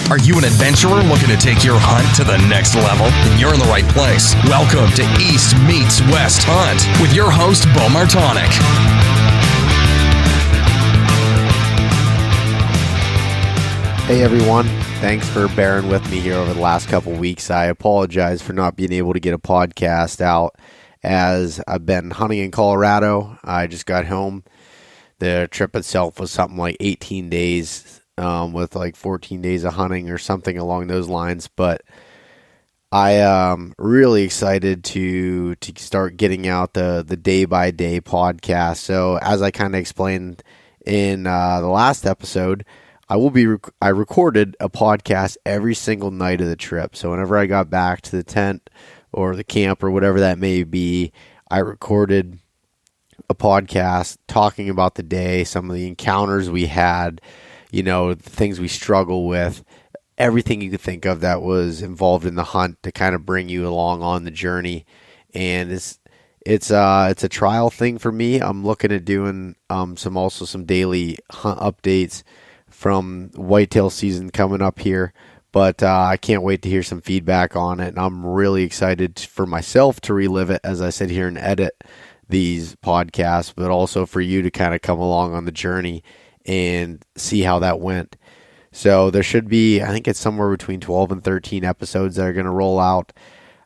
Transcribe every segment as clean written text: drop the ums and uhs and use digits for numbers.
Are you an adventurer looking to take your hunt to the next level? Then you're in the right place. Welcome to East Meets West Hunt with your host, Bo Martonic. Hey everyone, thanks for bearing with me here over the last couple weeks. I apologize for not being able to get a podcast out as I've been hunting in Colorado. I just got home. The trip itself was something like 18 days with like 14 days of hunting or something along those lines. But I am really excited to start getting out the day-by-day podcast. So as I kind of explained in the last episode, I recorded a podcast every single night of the trip. So whenever I got back to the tent or the camp or whatever that may be, I recorded a podcast talking about the day, some of the encounters we had, the things we struggle with, everything you could think of that was involved in the hunt to kind of bring you along on the journey. And it's a trial thing for me. I'm looking at doing some daily hunt updates from whitetail season coming up here, but I can't wait to hear some feedback on it, and I'm really excited for myself to relive it as I sit here and edit these podcasts, but also for you to kind of come along on the journey and see how that went. So there should be, I think it's somewhere between 12 and 13 episodes that are going to roll out.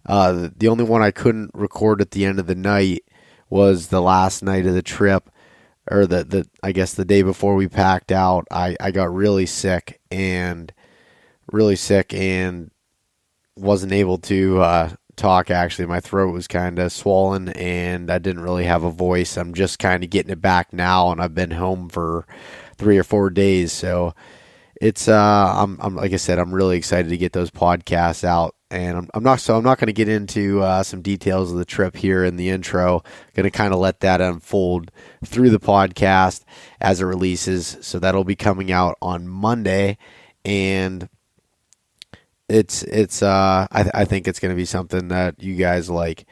The only one I couldn't record at the end of the night was the last night of the trip, or I guess the day before we packed out. I got really sick and wasn't able to talk. Actually, my throat was kind of swollen and I didn't really have a voice. I'm just kind of getting it back now, and I've been home for 3 or 4 days. So it's I'm like I said, I'm really excited to get those podcasts out. And I'm not going to get into some details of the trip here in the intro. Going to kind of let that unfold through the podcast as it releases. So that'll be coming out on Monday, and I think it's going to be something that you guys like.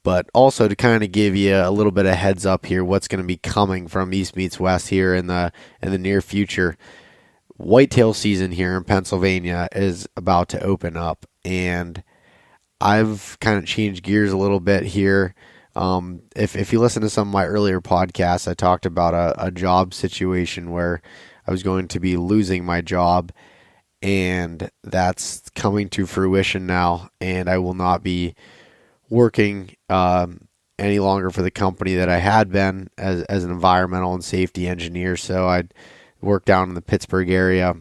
But also to kind of give you a little bit of heads up here, what's going to be coming from East Meets West here in the near future. Whitetail season here in Pennsylvania is about to open up, and I've kind of changed gears a little bit here. If you listen to some of my earlier podcasts, I talked about a job situation where I was going to be losing my job, and that's coming to fruition now, and I will not be working any longer for the company that I had been as an environmental and safety engineer. So I work down in the Pittsburgh area,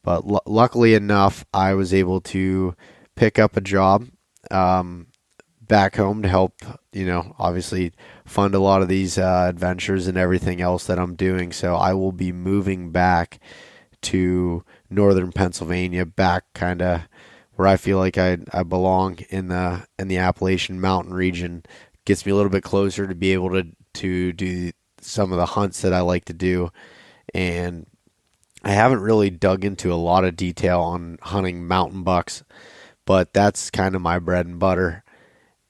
but luckily enough, I was able to pick up a job back home to help, obviously fund a lot of these adventures and everything else that I'm doing. So I will be moving back to northern Pennsylvania, back kind of where I feel like I belong in the Appalachian Mountain region. Gets me a little bit closer to be able to do some of the hunts that I like to do. And I haven't really dug into a lot of detail on hunting mountain bucks, but that's kind of my bread and butter.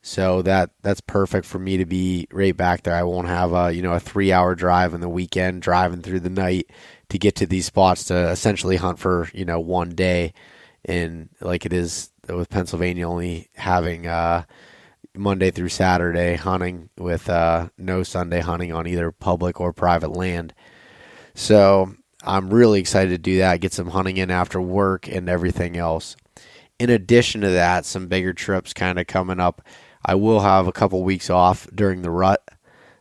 So that's perfect for me to be right back there. I won't have a 3-hour drive in the weekend, driving through the night to get to these spots to essentially hunt for, one day. And like it is with Pennsylvania only having Monday through Saturday hunting with no Sunday hunting on either public or private land. So I'm really excited to do that, get some hunting in after work and everything else. In addition to that, some bigger trips kind of coming up. I will have a couple weeks off during the rut.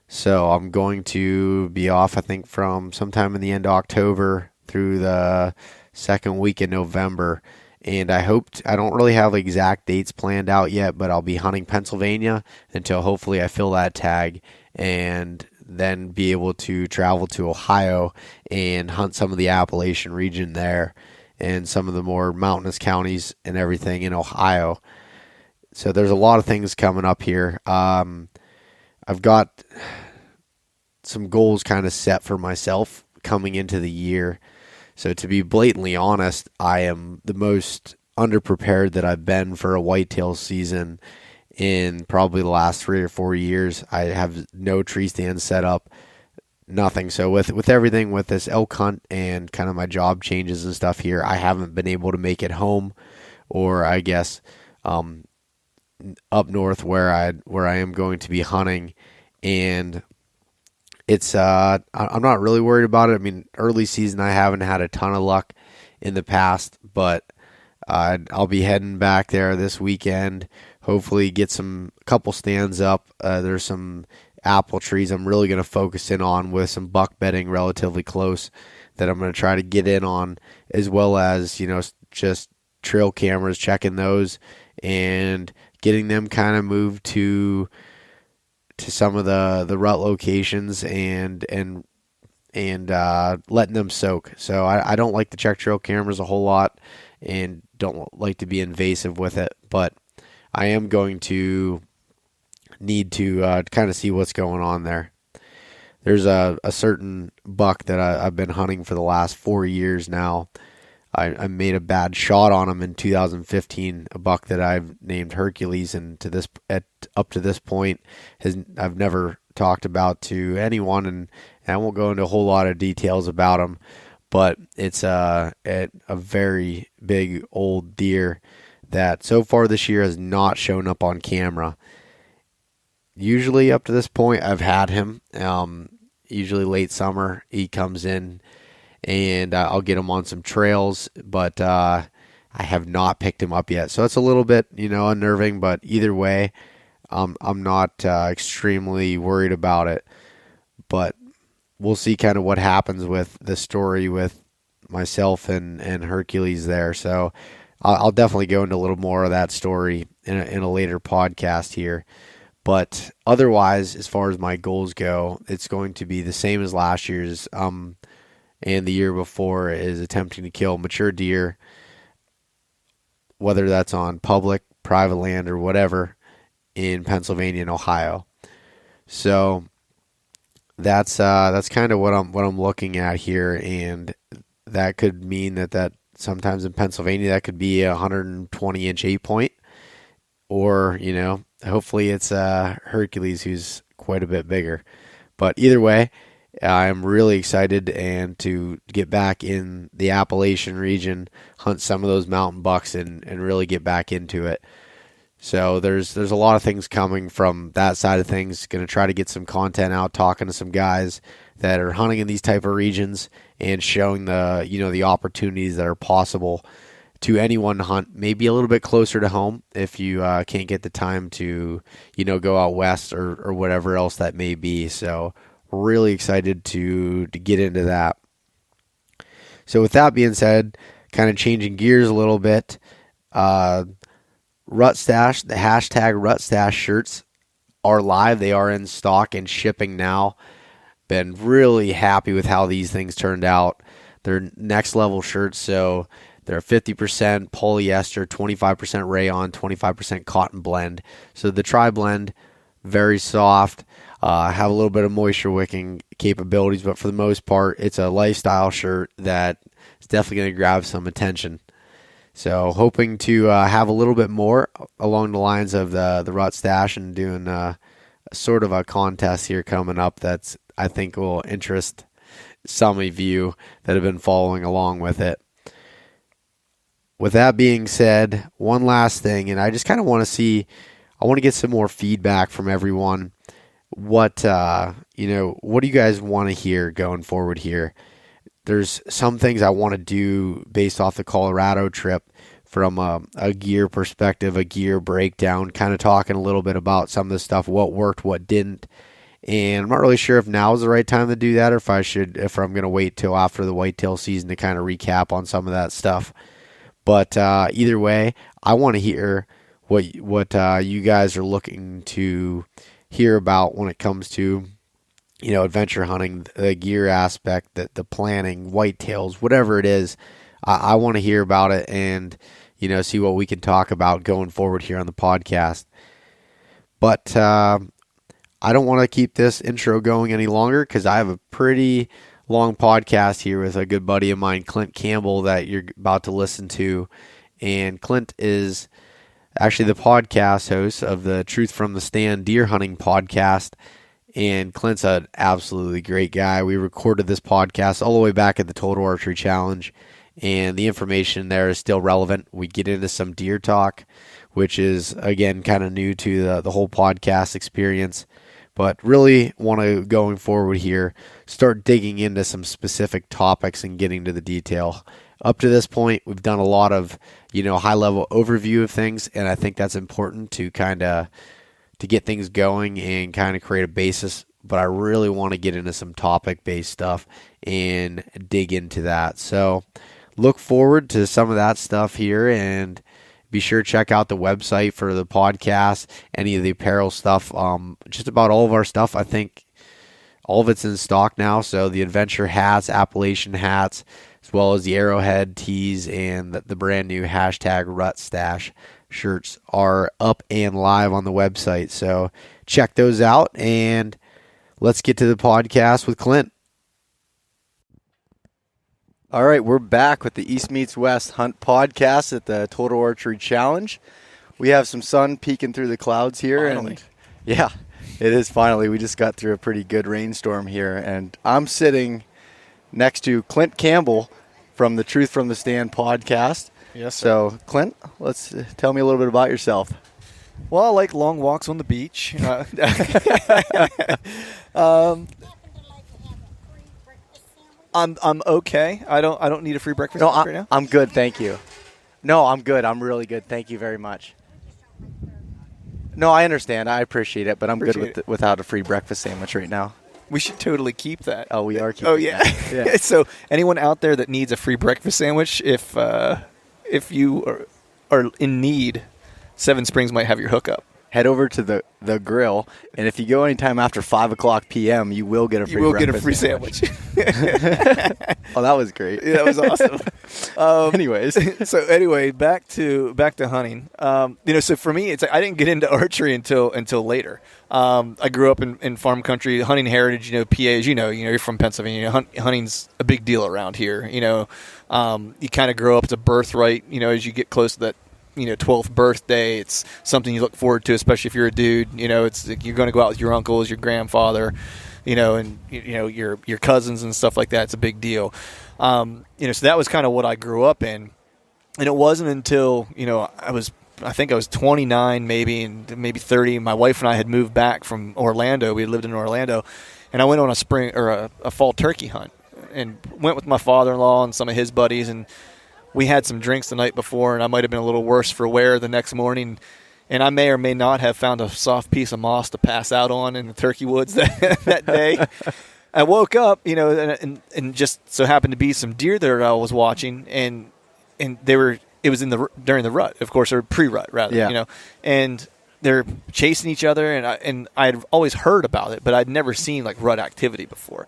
So I'm going to be off, I think, from sometime in the end of October through the second week in November. And I don't really have exact dates planned out yet, but I'll be hunting Pennsylvania until hopefully I fill that tag, and then be able to travel to Ohio and hunt some of the Appalachian region there and some of the more mountainous counties and everything in Ohio. So there's a lot of things coming up here. I've got some goals kind of set for myself coming into the year. So to be blatantly honest, I am the most underprepared that I've been for a whitetail season in probably the last 3 or 4 years. I have no tree stand set up. nothing. So with everything with this elk hunt and kind of my job changes and stuff here, I haven't been able to make it home, or I guess up north where I am going to be hunting, and it's I'm not really worried about it. I mean, early season I haven't had a ton of luck in the past, but I'll be heading back there this weekend. Hopefully, get a couple stands up. There's some apple trees I'm really going to focus in on with some buck bedding relatively close that I'm going to try to get in on, as well as just trail cameras, checking those and getting them kind of moved to some of the rut locations and letting them soak. So I don't like to check trail cameras a whole lot and don't like to be invasive with it, but I am going to need to kind of see what's going on there. There's a certain buck that I've been hunting for the last 4 years now. I made a bad shot on him in 2015, a buck that I've named Hercules, and up to this point I've never talked about to anyone, and I won't go into a whole lot of details about him, but it's a very big old deer that so far this year has not shown up on camera. Usually up to this point I've had him. Usually late summer he comes in and I'll get him on some trails, but I have not picked him up yet. So it's a little bit, unnerving, but either way, I'm not extremely worried about it. But we'll see kind of what happens with the story with myself and Hercules there. So I'll definitely go into a little more of that story in a later podcast here. But otherwise, as far as my goals go, it's going to be the same as last year's. And the year before is attempting to kill mature deer, whether that's on public, private land, or whatever, in Pennsylvania and Ohio. So that's kind of what I'm looking at here, and that could mean that sometimes in Pennsylvania that could be a 120-inch 8-point, or hopefully it's Hercules, who's quite a bit bigger. But either way, I'm really excited and to get back in the Appalachian region, hunt some of those mountain bucks, and really get back into it. So there's a lot of things coming from that side of things. Going to try to get some content out, talking to some guys that are hunting in these type of regions and showing the opportunities that are possible to anyone to hunt, maybe a little bit closer to home if you can't get the time to go out west or whatever else that may be. So really excited to get into that. So with that being said, kind of changing gears a little bit, Rut Stash, the hashtag Rut Stash shirts are live. They are in stock and shipping now. Been really happy with how these things turned out. They're next level shirts, so they're 50% polyester, 25% rayon, 25% cotton blend. So the tri-blend, very soft. Have a little bit of moisture wicking capabilities, but for the most part, it's a lifestyle shirt that is definitely going to grab some attention. So hoping to have a little bit more along the lines of the Rut Stash, and doing sort of a contest here coming up that's I think will interest some of you that have been following along with it. With that being said, one last thing, and I just kind of want to get some more feedback from everyone. What do you guys want to hear going forward here? There's some things I want to do based off the Colorado trip from a gear perspective, a gear breakdown, kind of talking a little bit about some of the stuff, what worked, what didn't. And I'm not really sure if now is the right time to do that, or if I'm going to wait till after the whitetail season to kind of recap on some of that stuff. But either way, I want to hear what you guys are looking to hear about when it comes to adventure hunting, the gear aspect, the planning, whitetails, whatever it is. I want to hear about it and see what we can talk about going forward here on the podcast. But I don't want to keep this intro going any longer, because I have a pretty long podcast here with a good buddy of mine, Clint Campbell, that you're about to listen to. And Clint is actually the podcast host of the Truth from the Stand deer hunting podcast. And Clint's an absolutely great guy. We recorded this podcast all the way back at the Total Archery Challenge, and the information there is still relevant. We get into some deer talk, which is, again, kind of new to the whole podcast experience. But really want to, going forward here, start digging into some specific topics and getting to the detail. Up to this point, we've done a lot of, high-level overview of things, and I think that's important to to get things going and kind of create a basis. But I really want to get into some topic-based stuff and dig into that. So look forward to some of that stuff here, and be sure to check out the website for the podcast, any of the apparel stuff, just about all of our stuff. I think all of it's in stock now. So the adventure hats, Appalachian hats, as well as the Arrowhead tees and the brand new #RutStash shirts are up and live on the website. So check those out, and let's get to the podcast with Clint. All right, we're back with the East Meets West Hunt podcast at the Total Archery Challenge. We have some sun peeking through the clouds here. Finally. And yeah, it is finally. We just got through a pretty good rainstorm here, and I'm sitting next to Clint Campbell from the Truth from the Stand podcast. Yes, sir. So, Clint, let's tell me a little bit about yourself. Well, I like long walks on the beach. I'm okay. I don't need a free breakfast right now. I'm good, thank you. No, I'm good. I'm really good. Thank you very much. No, I understand. I appreciate it, but I'm good without a free breakfast sandwich right now. We should totally keep that. Oh, we are keeping Oh, yeah. Yeah. So anyone out there that needs a free breakfast sandwich, if you are in need, Seven Springs might have your hookup. Head over to the grill, and if you go anytime after 5 o'clock p.m., you will get a free sandwich. Oh, that was great. Yeah, that was awesome. Anyways. So anyway, back to hunting. So for me, it's like I didn't get into archery until later. I grew up in farm country, hunting heritage. PA, as you're from Pennsylvania. Hunting's a big deal around here. You kind of grow up. It's a birthright. As you get close to that 12th birthday, it's something you look forward to, especially if you're a dude. It's like you're going to go out with your uncles, your grandfather, and your cousins and stuff like that. It's a big deal. So that was kind of what I grew up in, and it wasn't until I think I was 29 maybe 30. My wife and I had moved back from Orlando. We had lived in Orlando, and I went on a spring or a fall turkey hunt, and went with my father-in-law and some of his buddies, and we had some drinks the night before, and I might have been a little worse for wear the next morning, and I may or may not have found a soft piece of moss to pass out on in the turkey woods that day. I woke up, and just so happened to be some deer that I was watching, and it was during the rut, of course, or pre-rut rather, and they're chasing each other, and I'd always heard about it, but I'd never seen like rut activity before,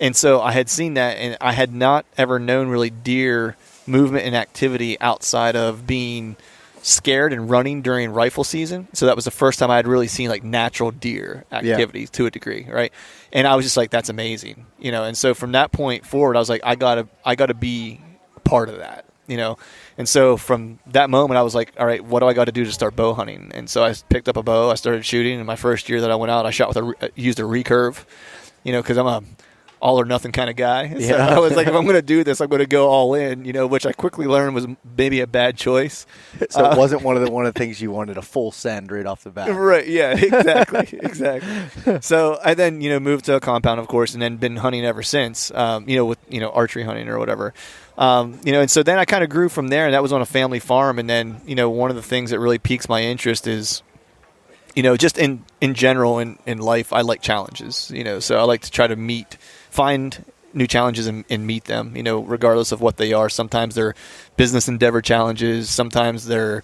and so I had seen that, and I had not ever known really deer movement and activity outside of being scared and running during rifle season. So that was the first time I had really seen like natural deer activity to a degree, right? And I was just like, that's amazing, And so from that point forward, I was like, I gotta be part of that, And so from that moment, I was like, all right, what do I got to do to start bow hunting? And so I picked up a bow, I started shooting. And my first year that I went out, I shot used a recurve, because I'm a all or nothing kind of guy. So I was like, if I'm going to do this, I'm going to go all in, which I quickly learned was maybe a bad choice. So it wasn't one of the things you wanted a full send right off the bat. Right. Yeah, exactly. So I then, moved to a compound, of course, and then been hunting ever since, with, archery hunting or whatever. And so then I kind of grew from there, and that was on a family farm. And then, one of the things that really piques my interest is, just in general in life, I like challenges, so I like to try to find new challenges and meet them, regardless of what they are. Sometimes they're business endeavor challenges. Sometimes they're,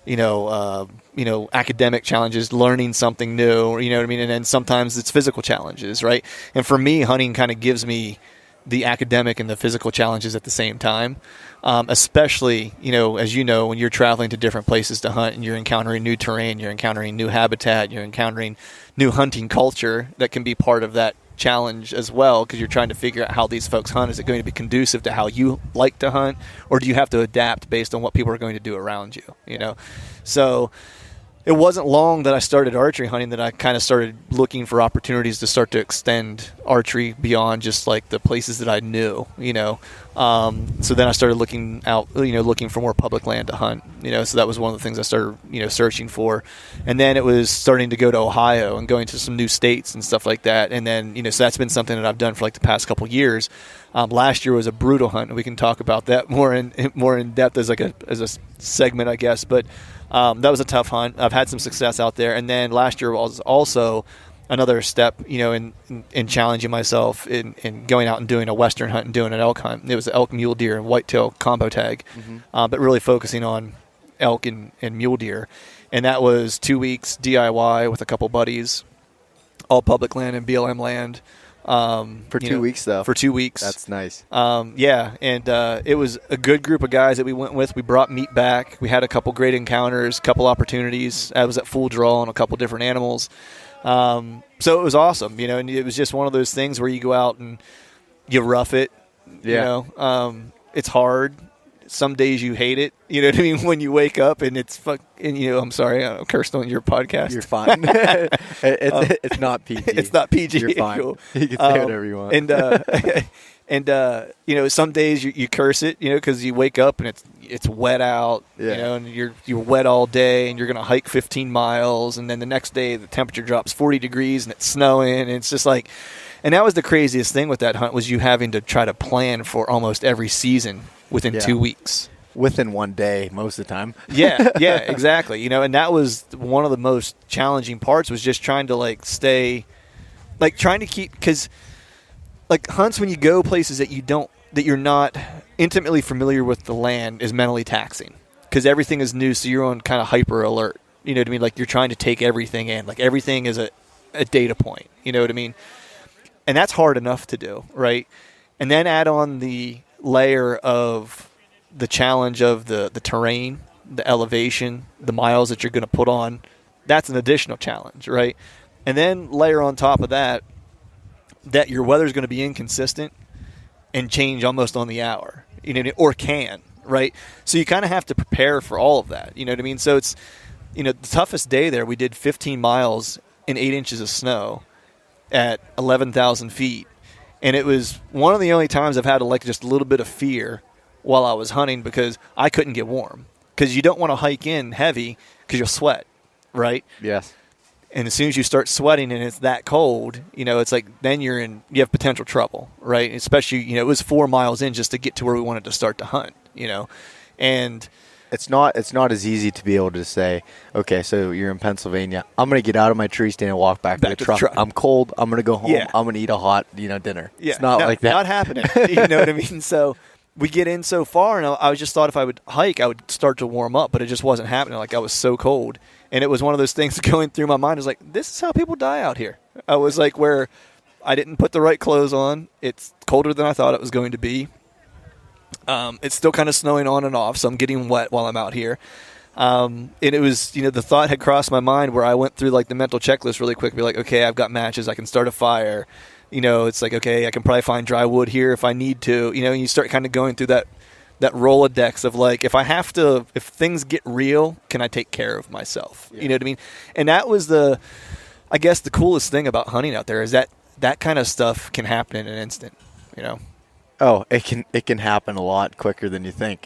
academic challenges, learning something new, you know what I mean? And then sometimes it's physical challenges, right? And for me, hunting kind of gives me the academic and the physical challenges at the same time, especially, as when you're traveling to different places to hunt and you're encountering new terrain, you're encountering new habitat, you're encountering new hunting culture that can be part of that challenge as well, because you're trying to figure out how these folks hunt. Is it going to be conducive to how you like to hunt, or do you have to adapt based on what people are going to do around you? So it wasn't long that I started archery hunting that I kind of started looking for opportunities to start to extend archery beyond just like the places that I knew, So then I started looking out, looking for more public land to hunt, so that was one of the things I started, searching for. And then it was starting to go to Ohio and going to some new states and stuff like that. And then, so that's been something that I've done for like the past couple of years. Last year was a brutal hunt, and we can talk about that more in depth as a segment, I guess. But that was a tough hunt. I've had some success out there, and then last year was also another step, in challenging myself in going out and doing a western hunt and doing an elk hunt. It was an elk, mule deer, and whitetail combo tag, but really focusing on elk and mule deer. And that was 2 weeks DIY with a couple buddies, all public land and BLM land. For 2 weeks, though. For 2 weeks. That's nice. Yeah, and it was a good group of guys that we went with. We brought meat back. We had a couple great encounters, couple opportunities. I was at full draw on a couple different animals. So it was awesome, and it was just one of those things where you go out and you rough it. It's hard. Some days you hate it. You know what I mean? When you wake up and it's I'm sorry, I cursed on your podcast. You're fine. It's not PG. It's not PG. You're fine. Cool. You can say whatever you want. And some days you curse it, because you wake up and it's wet out, and you're wet all day, and you're going to hike 15 miles, and then the next day the temperature drops 40 degrees and it's snowing, and it's just like, and that was the craziest thing with that hunt, was you having to try to plan for almost every season within 2 weeks. Within 1 day, most of the time. Yeah, exactly. And that was one of the most challenging parts, was just trying to trying to keep, because hunts, when you go places that you're not intimately familiar with the land, is mentally taxing, because everything is new, so you're on kind of hyper alert. You know what I mean? Like, you're trying to take everything in. Like, everything is a data point. You know what I mean? And that's hard enough to do, right? And then add on the layer of the challenge of the terrain, the elevation, the miles that you're going to put on. That's an additional challenge, right? And then layer on top of that your weather's going to be inconsistent and change almost on the hour, or can, right? So you kind of have to prepare for all of that, you know what I mean? So it's, the toughest day there, we did 15 miles in 8 inches of snow at 11,000 feet. And it was one of the only times I've had just a little bit of fear while I was hunting, because I couldn't get warm. Because you don't want to hike in heavy because you'll sweat, right? Yes. And as soon as you start sweating and it's that cold, it's like then you have potential trouble, right? Especially, it was 4 miles in just to get to where we wanted to start to hunt, and it's not as easy to be able to say, okay, so you're in Pennsylvania, I'm going to get out of my tree stand and walk back to the truck. I'm cold. I'm going to go home. Yeah. I'm going to eat a hot, dinner. Yeah. It's not like that. Not happening. You know what I mean? So we get in so far, and I just thought if I would hike, I would start to warm up, but it just wasn't happening. Like, I was so cold. And it was one of those things going through my mind. I was like, this is how people die out here. I was like, where I didn't put the right clothes on. It's colder than I thought it was going to be. It's still kind of snowing on and off, so I'm getting wet while I'm out here. And it was, the thought had crossed my mind where I went through the mental checklist really quick. Be like, okay, I've got matches. I can start a fire. It's like, okay, I can probably find dry wood here if I need to. And you start kind of going through that Rolodex of if things get real, can I take care of myself? Yeah. You know what I mean? And that was the coolest thing about hunting out there, is that kind of stuff can happen in an instant, Oh, it can happen a lot quicker than you think.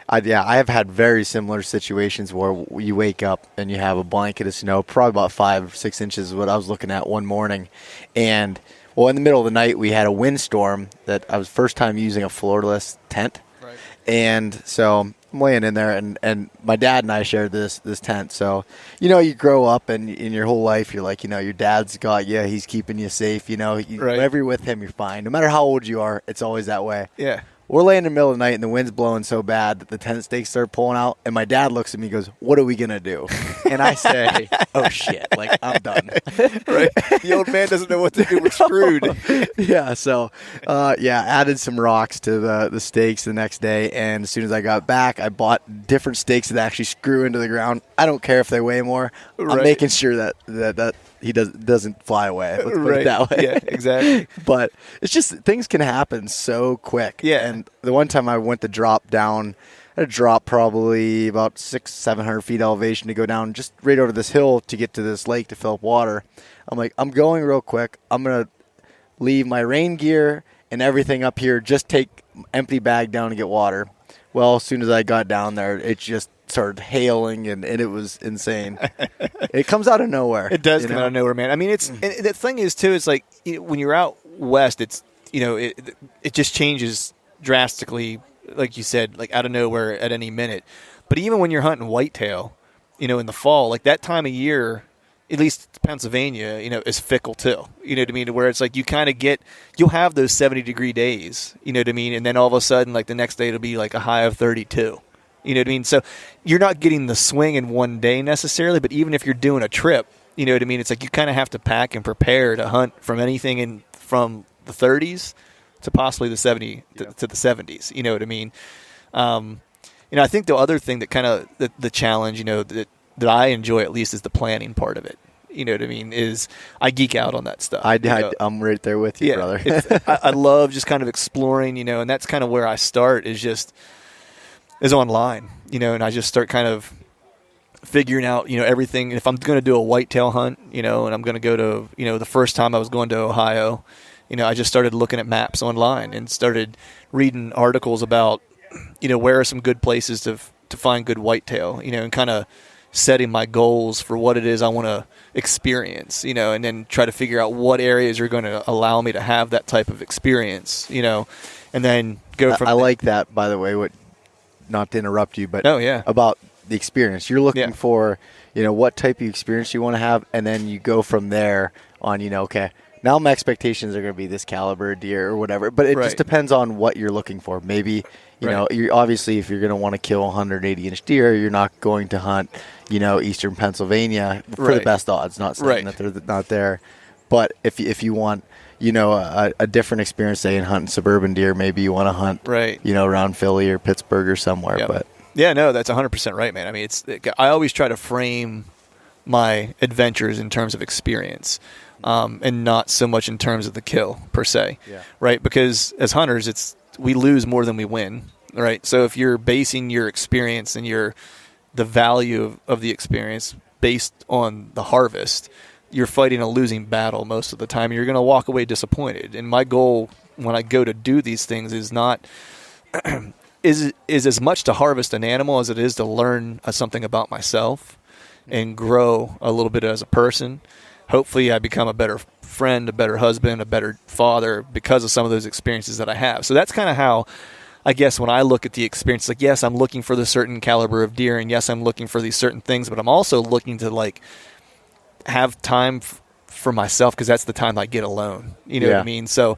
I have had very similar situations where you wake up and you have a blanket of snow, probably about 5 or 6 inches is what I was looking at one morning. And, in the middle of the night, we had a windstorm that I was first time using a floorless tent. Right. And so I'm laying in there, and my dad and I shared this tent. So, you grow up and in your whole life, you're like, your dad's got you, he's keeping you safe, Right. Whenever you're with him, you're fine. No matter how old you are, it's always that way. Yeah. We're laying in the middle of the night, and the wind's blowing so bad that the tent stakes start pulling out, and my dad looks at me and goes, what are we going to do? And I say, oh, shit, I'm done. Right. The old man doesn't know what to do. We're screwed. Yeah, so, added some rocks to the stakes the next day, and as soon as I got back, I bought different stakes that actually screw into the ground. I don't care if they weigh more. Right. I'm making sure that he doesn't fly away. Let's put it that way. Yeah, exactly. But it's just things can happen so quick. Yeah. And the one time I went to drop down I had to drop probably about 600-700 feet elevation to go down just right over this hill to get to this lake to fill up water. I'm like, I'm going real quick. I'm going to leave my rain gear and everything up here, just take empty bag down to get water. Well, as soon as I got down there, it just started hailing, and it was insane. It comes out of nowhere. It does come out of nowhere, man. I mean, it's and the thing is too. It's like when you're out west, it's it just changes drastically, like you said, like out of nowhere at any minute. But even when you're hunting whitetail, in the fall, like that time of year, at least Pennsylvania, is fickle too. You know what I mean? Where it's like you kind of you'll have those 70-degree days. You know what I mean? And then all of a sudden, like the next day, it'll be like a high of 32. You know what I mean? So you're not getting the swing in one day necessarily, but even if you're doing a trip, you know what I mean? It's like you kind of have to pack and prepare to hunt from anything from the 30s to possibly the 70 to the 70s. You know what I mean? I think the other thing that kind of the challenge, that I enjoy at least is the planning part of it. You know what I mean? Is I geek out on that stuff. I'm right there with you, brother. I love just kind of exploring, and that's kind of where I start is online, and I just start kind of figuring out, everything. If I'm going to do a whitetail hunt, and I'm going to go to, the first time I was going to Ohio, I just started looking at maps online and started reading articles about, where are some good places to find good whitetail, and kind of setting my goals for what it is I want to experience, and then try to figure out what areas are going to allow me to have that type of experience, and then go from I like that, by the way, not to interrupt you, but about the experience. You're looking for, what type of experience you want to have, and then you go from there on, okay, now my expectations are going to be this caliber of deer or whatever, but it just depends on what you're looking for. Maybe, you're obviously, if you're going to want to kill 180-inch deer, you're not going to hunt, eastern Pennsylvania for the best odds, not saying that they're not there. But if you want, a different experience, say in hunting suburban deer, maybe you want to hunt, around Philly or Pittsburgh or somewhere. Yep. But yeah, no, that's 100% right, man. I mean, I always try to frame my adventures in terms of experience, and not so much in terms of the kill per se, right? Because as hunters, we lose more than we win, right? So if you're basing your experience and the value of the experience based on the harvest, you're fighting a losing battle most of the time. You're going to walk away disappointed. And my goal when I go to do these things is not is as much to harvest an animal as it is to learn something about myself and grow a little bit as a person. Hopefully I become a better friend, a better husband, a better father because of some of those experiences that I have. So that's kind of how, I guess, when I look at the experience, like, yes, I'm looking for the certain caliber of deer, and yes, I'm looking for these certain things, but I'm also looking to, have time for myself because that's the time I get alone. You know what I mean? So,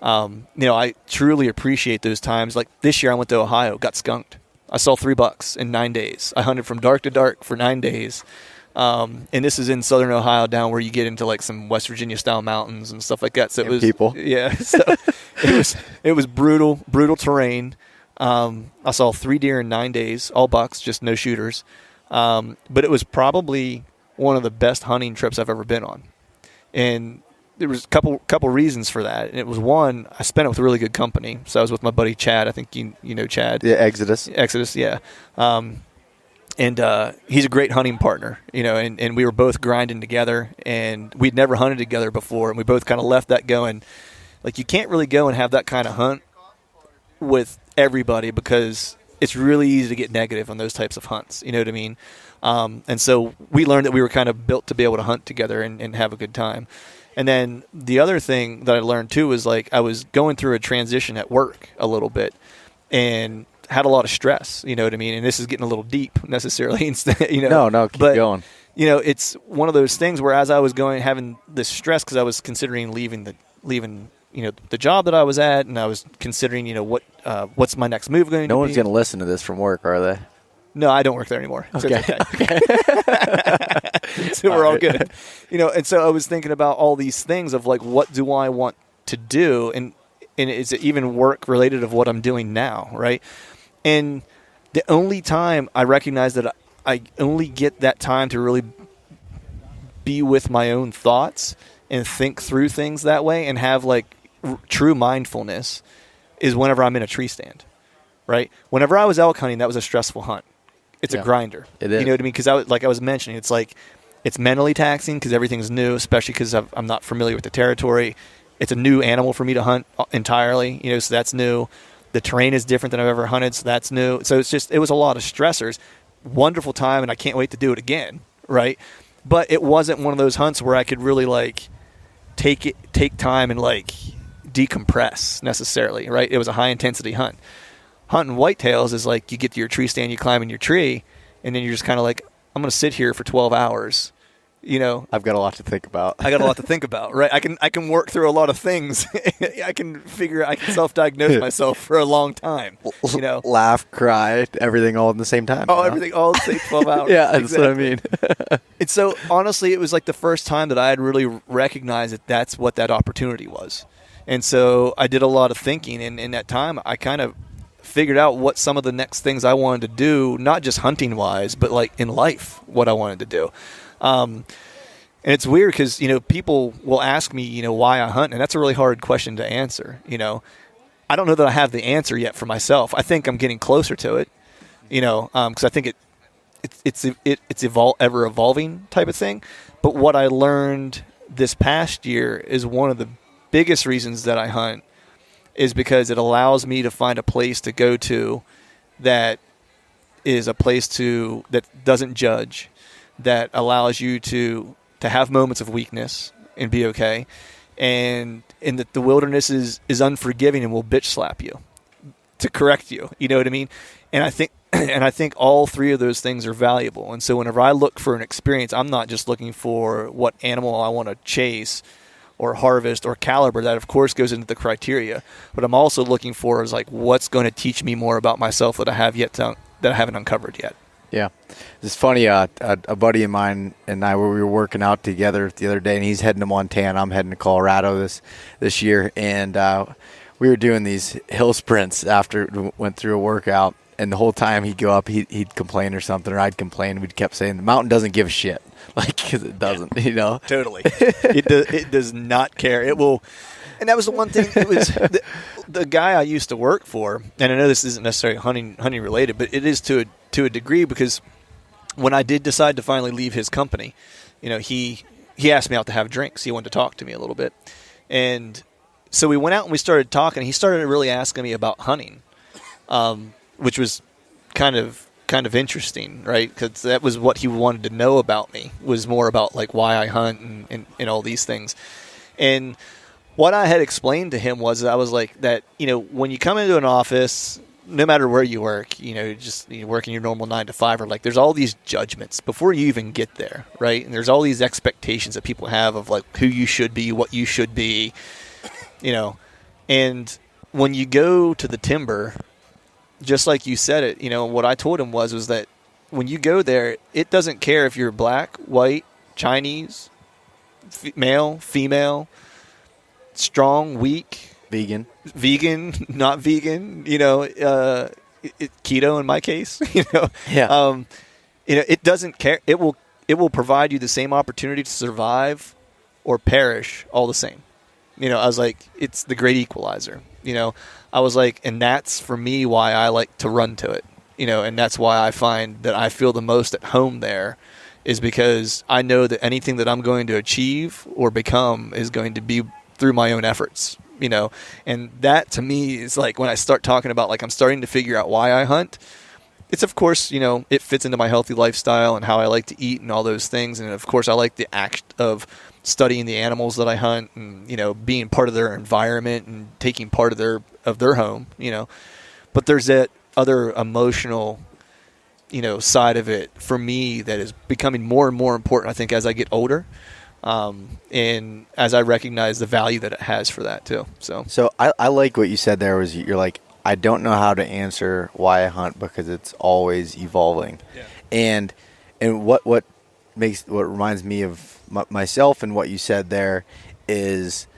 I truly appreciate those times. Like this year I went to Ohio, got skunked. I saw 3 bucks in 9 days. I hunted from dark to dark for 9 days. And this is in southern Ohio, down where you get into some West Virginia style mountains and stuff like that. So it was people. Yeah. So it was brutal terrain. I saw 3 deer in 9 days, all bucks, just no shooters. But it was probably one of the best hunting trips I've ever been on. And there was a couple reasons for that. And it was, one, I spent it with really good company. So I was with my buddy Chad. I think you know Chad. Yeah, Exodus, yeah. And he's a great hunting partner, and we were both grinding together, and we'd never hunted together before, and we both kind of left that going. Like, you can't really go and have that kind of hunt with everybody because it's really easy to get negative on those types of hunts. You know what I mean? And so we learned that we were kind of built to be able to hunt together and have a good time. And then the other thing that I learned too was, I was going through a transition at work a little bit and had a lot of stress, you know what I mean? And this is getting a little deep necessarily. No, keep going. It's one of those things where as I was having this stress because I was considering leaving the job that I was at, and I was considering, what's my next move going to be. No one's going to listen to this from work, are they? No, I don't work there anymore. So okay. So we're all good. And so I was thinking about all these things of what do I want to do, and is it even work related of what I'm doing now, right? And the only time I recognize that I only get that time to really be with my own thoughts and think through things that way and have true mindfulness is whenever I'm in a tree stand. right? Whenever I was elk hunting, that was a stressful hunt. It's a grinder. It is. You know what I mean? Because like I was mentioning, it's like it's mentally taxing because everything's new, especially because I'm not familiar with the territory. It's a new animal for me to hunt entirely, you know, so that's new. The terrain is different than I've ever hunted, so that's new. So it was a lot of stressors. Wonderful time, and I can't wait to do it again, right? But it wasn't one of those hunts where I could really like take time and like decompress necessarily, right? It was a high intensity hunt. Hunting whitetails is like you get to your tree stand, you climb in your tree, and then you're just kind of like, I'm going to sit here for 12 hours. You know, I've got a lot to think about. I got a lot to think about, right? I can work through a lot of things. I can self-diagnose myself for a long time. You know, laugh, cry, everything all in the same time. Oh, everything all in the same 12 hours. Yeah, that's what I mean. And so, honestly, it was like the first time that I had really recognized that that's what that opportunity was. And so I did a lot of thinking, and in that time, I kind of figured out what some of the next things I wanted to do, not just hunting-wise, but like in life, what I wanted to do. And it's weird because, you know, people will ask me, you know, why I hunt, and that's a really hard question to answer. You know, I don't know that I have the answer yet for myself. I think I'm getting closer to it, you know, because I think it's ever evolving type of thing. But what I learned this past year is one of the biggest reasons that I hunt is because it allows me to find a place to go to that is a place that doesn't judge, that allows you to have moments of weakness and be okay, and that the wilderness is unforgiving and will bitch slap you to correct you. You know what I mean? And I think all three of those things are valuable. And so whenever I look for an experience, I'm not just looking for what animal I want to chase or harvest or caliber. That of course goes into the criteria, but I'm also looking for is like what's going to teach me more about myself that I haven't uncovered yet. Yeah. It's funny, a buddy of mine and I, we were working out together the other day, and he's heading to Montana. I'm heading to Colorado this year, and we were doing these hill sprints after we went through a workout, and the whole time he'd go up, he'd complain or something, or I'd complain. We kept saying the mountain doesn't give a shit, like, because it doesn't, you know? Totally. It does not care. It will. And that was the one thing. It was the guy I used to work for, and I know this isn't necessarily hunting related, but it is to a degree, because when I did decide to finally leave his company, you know, he asked me out to have drinks. He wanted to talk to me a little bit, and so we went out and we started talking. He started really asking me about hunting, which was kind of interesting, right? Because that was what he wanted to know about me, was more about like why I hunt and all these things. And what I had explained to him was I was like that, you know, when you come into an office, no matter where you work, you know, just working your normal 9 to 5, or like there's all these judgments before you even get there, right? And there's all these expectations that people have of like who you should be, what you should be, you know. And when you go to the timber, just like you said it, you know, what I told him was that when you go there, it doesn't care if you're black, white, Chinese, male, female, strong, weak, vegan, not vegan, you know, keto in my case, you know. Yeah. You know, it doesn't care. It will provide you the same opportunity to survive or perish all the same. You know, I was like, it's the great equalizer. You know, I was like, and that's for me why I like to run to it. You know, and that's why I find that I feel the most at home there, is because I know that anything that I'm going to achieve or become is going to be through my own efforts. You know, and that to me is like when I start talking about like I'm starting to figure out why I hunt. It's of course, you know, it fits into my healthy lifestyle and how I like to eat and all those things. And of course, I like the act of studying the animals that I hunt and, you know, being part of their environment and taking part of their home, you know. But there's that other emotional, you know, side of it for me that is becoming more and more important, I think, as I get older. And as I recognize the value that it has for that too. So I like what you said there, was you're like, I don't know how to answer why I hunt because it's always evolving. Yeah. And what reminds me of myself and what you said there is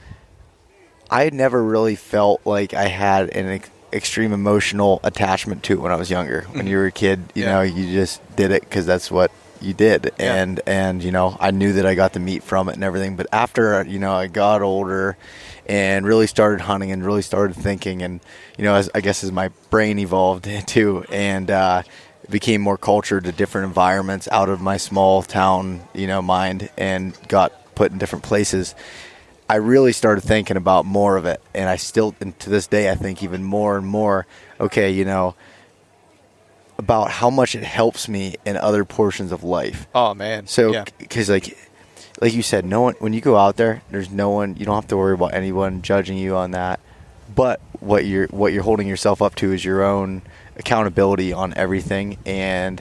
I never really felt like I had an extreme emotional attachment to it when I was younger. When you were a kid, you know, you just did it because that's what you did. Yeah. And you know, I knew that I got the meat from it and everything. But after, you know, I got older and really started hunting and really started thinking. And, as my brain evolved too, and became more cultured to different environments out of my small town, mind, and got put in different places, I really started thinking about more of it. And I still, and to this day, I think even more and more, okay, about how much it helps me in other portions of life. Oh, man. So, because like you said, no one, when you go out there, there's no one, you don't have to worry about anyone judging you on that. But what you're holding yourself up to is your own accountability on everything, and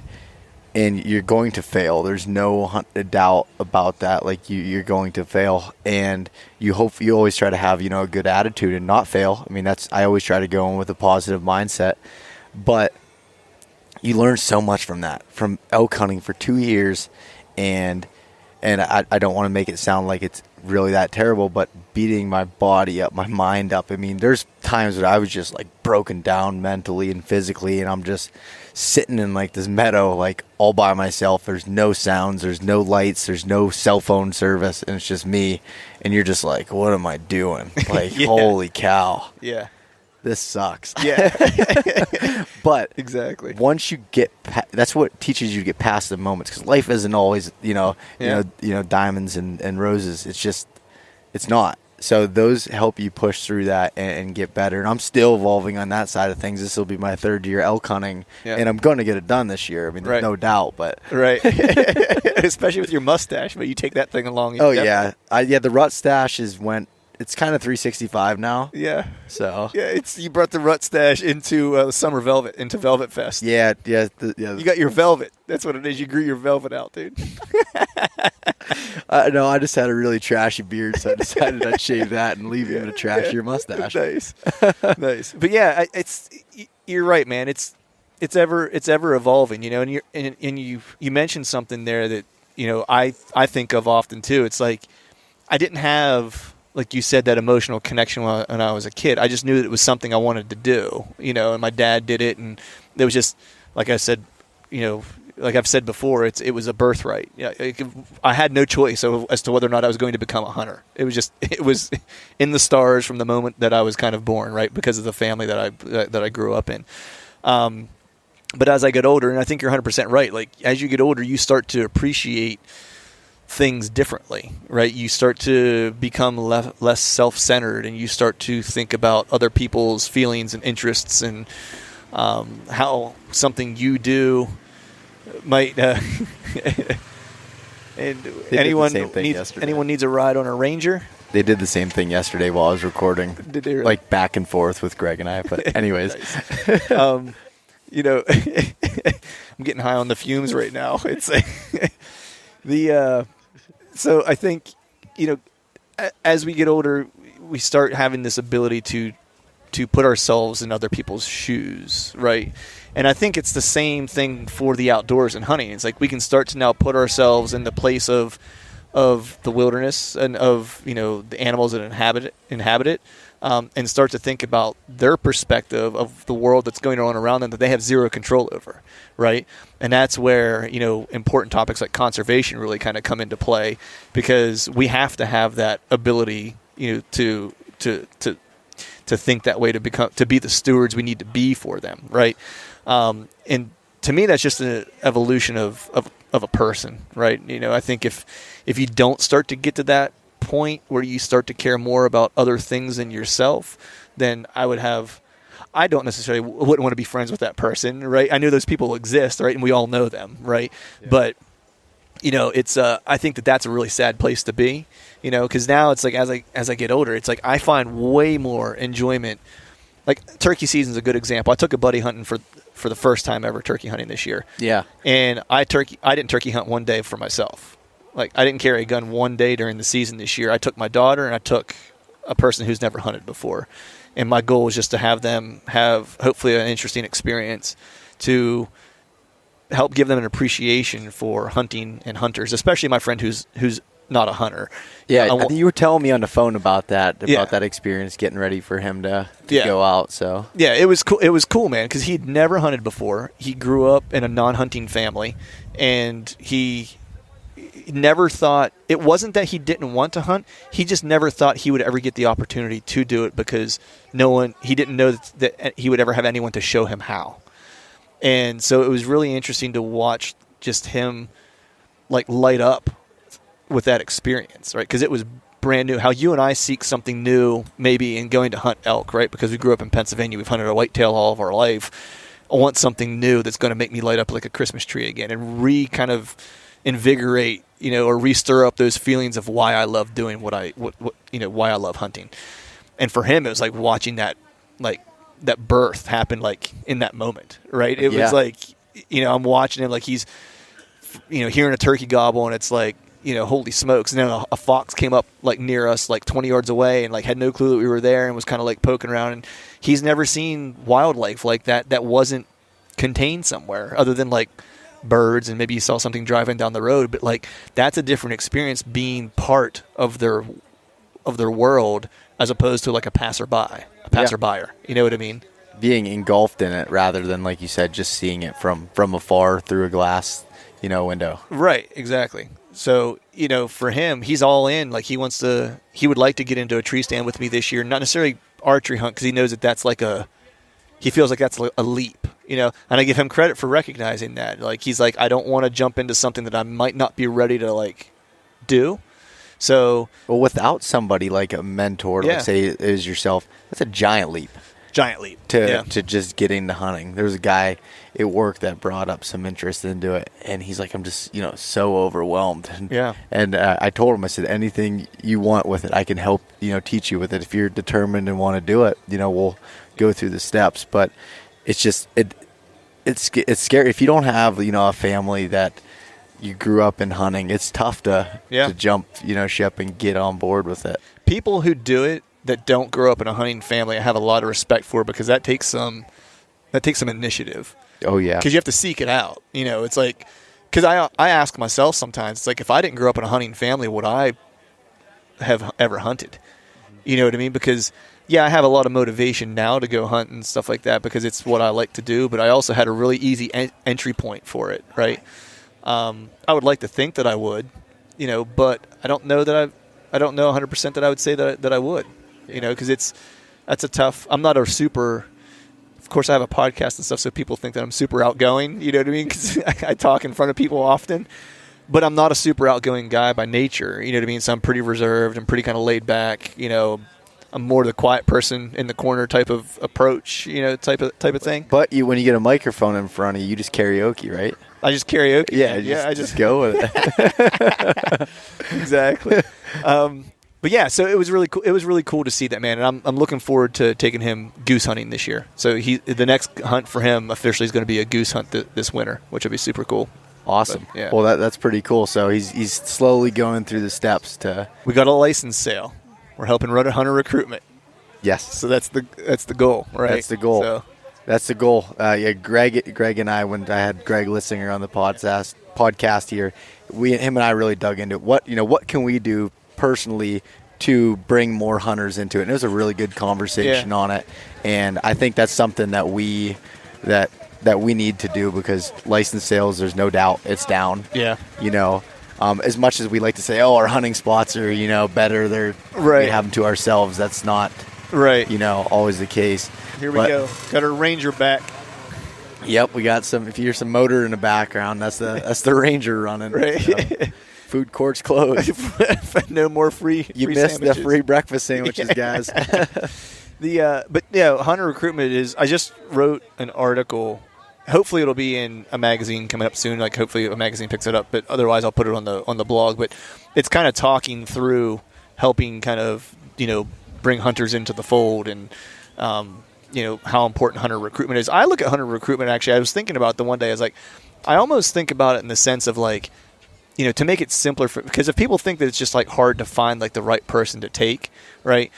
you're going to fail. There's no doubt about that. Like you're going to fail, and you always try to have, a good attitude and not fail. I mean, I always try to go in with a positive mindset, but you learn so much from that, from elk hunting for 2 years, and I don't want to make it sound like it's really that terrible, but beating my body up, my mind up. I mean, there's times where I was just like broken down mentally and physically, and I'm just sitting in like this meadow, like all by myself. There's no sounds, there's no lights, there's no cell phone service, and it's just me. And you're just like, what am I doing? Like, holy cow. Yeah. This sucks. Yeah. But exactly. Once you get that's what teaches you to get past the moments, because life isn't always, diamonds and roses. It's not. So those help you push through that and get better. And I'm still evolving on that side of things. This will be my 3rd year elk hunting, and I'm going to get it done this year. I mean, there's no doubt. But especially with your mustache, but you take that thing along. The rut stash it's kind of 365 now. Yeah. So you brought the rut stash into summer velvet, into Velvet Fest. Yeah. You got your velvet. That's what it is. You grew your velvet out, dude. No, I just had a really trashy beard, so I decided I'd shave that and leave you a trashier mustache. Nice. But you're right, man. It's ever evolving, and you mentioned something there that I think of often too. It's like I didn't have, like you said, that emotional connection when I was a kid. I just knew that it was something I wanted to do, and my dad did it, and it was just, like I said, like I've said before, it was a birthright. I had no choice as to whether or not I was going to become a hunter. It was in the stars from the moment that I was kind of born, right, because of the family that I grew up in. But as I get older, and I think you're 100% right, like as you get older, you start to appreciate things differently, right? You start to become less self-centered, and you start to think about other people's feelings and interests, and how something you do might and anyone needs a ride on a Ranger. They did the same thing yesterday while I was recording. Did they really? Like back and forth with Greg and I, but anyways. I'm getting high on the fumes right now. It's so I think, as we get older, we start having this ability to put ourselves in other people's shoes, right? And I think it's the same thing for the outdoors and hunting. It's like we can start to now put ourselves in the place of the wilderness and of, the animals that inhabit it, and start to think about their perspective of the world that's going on around them that they have zero control over, right? And that's where, important topics like conservation really kind of come into play, because we have to have that ability, to think that way, to be the stewards we need to be for them, right? And to me, that's just an evolution of a person, right? I think if you don't start to get to that point where you start to care more about other things than yourself, then I don't necessarily wouldn't want to be friends with that person, right? I know those people exist, right? And we all know them, right? Yeah. But it's I think that's a really sad place to be, because now it's like as I get older, it's like I find way more enjoyment. Like turkey season's a good example. I took a buddy hunting for the first time ever turkey hunting this year. Yeah. And I didn't turkey hunt one day for myself. Like I didn't carry a gun one day during the season this year. I took my daughter and I took a person who's never hunted before. And my goal was just to have them have hopefully an interesting experience, to help give them an appreciation for hunting and hunters, especially my friend who's not a hunter. Yeah, I think you were telling me on the phone about that experience, getting ready for him to go out. So yeah, it was cool. It was cool, man, because he'd never hunted before. He grew up in a non-hunting family, and he never thought, it wasn't that he didn't want to hunt. He just never thought he would ever get the opportunity to do it because he didn't know that he would ever have anyone to show him how. And so it was really interesting to watch just him like light up with that experience, right? Because it was brand new. How you and I seek something new maybe in going to hunt elk, right? Because we grew up in Pennsylvania. We've hunted a whitetail all of our life. I want something new that's going to make me light up like a Christmas tree again and kind of invigorate, or re-stir up those feelings of why I love doing why I love hunting. And for him, it was like watching that birth happen like in that moment, right? It was like, I'm watching him like he's, hearing a turkey gobble and it's like, holy smokes. And then a fox came up like near us, like 20 yards away and like had no clue that we were there and was kind of like poking around. And he's never seen wildlife like that wasn't contained somewhere other than like birds and maybe you saw something driving down the road. But like, that's a different experience being part of their world as opposed to like a passerby. You know what I mean? Being engulfed in it rather than, like you said, just seeing it from afar through a glass, window. Right, exactly. So, for him, he's all in. Like he would like to get into a tree stand with me this year, not necessarily archery hunt because he knows that he feels like that's a leap, and I give him credit for recognizing that. Like he's like, I don't want to jump into something that I might not be ready to like do. So, well, without somebody like a mentor, like say it is yourself, that's a giant leap to just get into hunting. There was a guy at work that brought up some interest into it, and he's like, I'm just so overwhelmed. And I told him, I said, anything you want with it, I can help teach you with it. If you're determined and want to do it, we'll go through the steps. But it's just it's scary if you don't have a family that you grew up in hunting. It's tough to jump ship and get on board with it. People who do it that don't grow up in a hunting family, I have a lot of respect for because that takes some initiative. Oh yeah, because you have to seek it out. It's like, because I ask myself sometimes, it's like, if I didn't grow up in a hunting family, would I have ever hunted? You know what I mean? Because I have a lot of motivation now to go hunt and stuff like that because it's what I like to do. But I also had a really easy entry point for it, right? I would like to think that I would, but I don't know that I don't know 100% that I would say that I would, because that's a tough. I'm not a super. Of course, I have a podcast and stuff, so people think that I'm super outgoing. You know what I mean? Because I talk in front of people often, but I'm not a super outgoing guy by nature. You know what I mean? So I'm pretty reserved and pretty kind of laid back. I'm more the quiet person in the corner type of approach. Type of thing. But when you get a microphone in front of you, you just karaoke, right? I just karaoke. Yeah, I just go with it. Exactly. But so it was really cool. It was really cool to see that, man. And I'm looking forward to taking him goose hunting this year. So the next hunt for him officially is going to be a goose hunt this winter, which will be super cool. Awesome. But, well, that's pretty cool. So he's slowly going through the steps to. We got a license sale. We're helping run a hunter recruitment. Yes. So that's the goal, right? That's the goal. So. That's the goal. Greg and I, when I had Greg Lissinger on the podcast here, him and I really dug into it. What can we do personally to bring more hunters into it? And it was a really good conversation on it. And I think that's something that we need to do because license sales, there's no doubt it's down. Yeah. As much as we like to say, our hunting spots are, better, we have them to ourselves. That's not, always the case. Here we go. Got our Ranger back. Yep, we got some. If you hear some motor in the background, that's the Ranger running. Right. So. Food court's closed. No more free. You missed sandwiches. The free breakfast sandwiches, guys. Hunter recruitment is. I just wrote an article. Hopefully, it'll be in a magazine coming up soon. Like, hopefully, a magazine picks it up. But otherwise, I'll put it on the blog. But it's kind of talking through helping kind of bring hunters into the fold and. How important hunter recruitment is. I look at hunter recruitment, actually, I was thinking about the one day, I was like, I almost think about it in the sense of like, to make it simpler, because if people think that it's just like hard to find like the right person to take, right,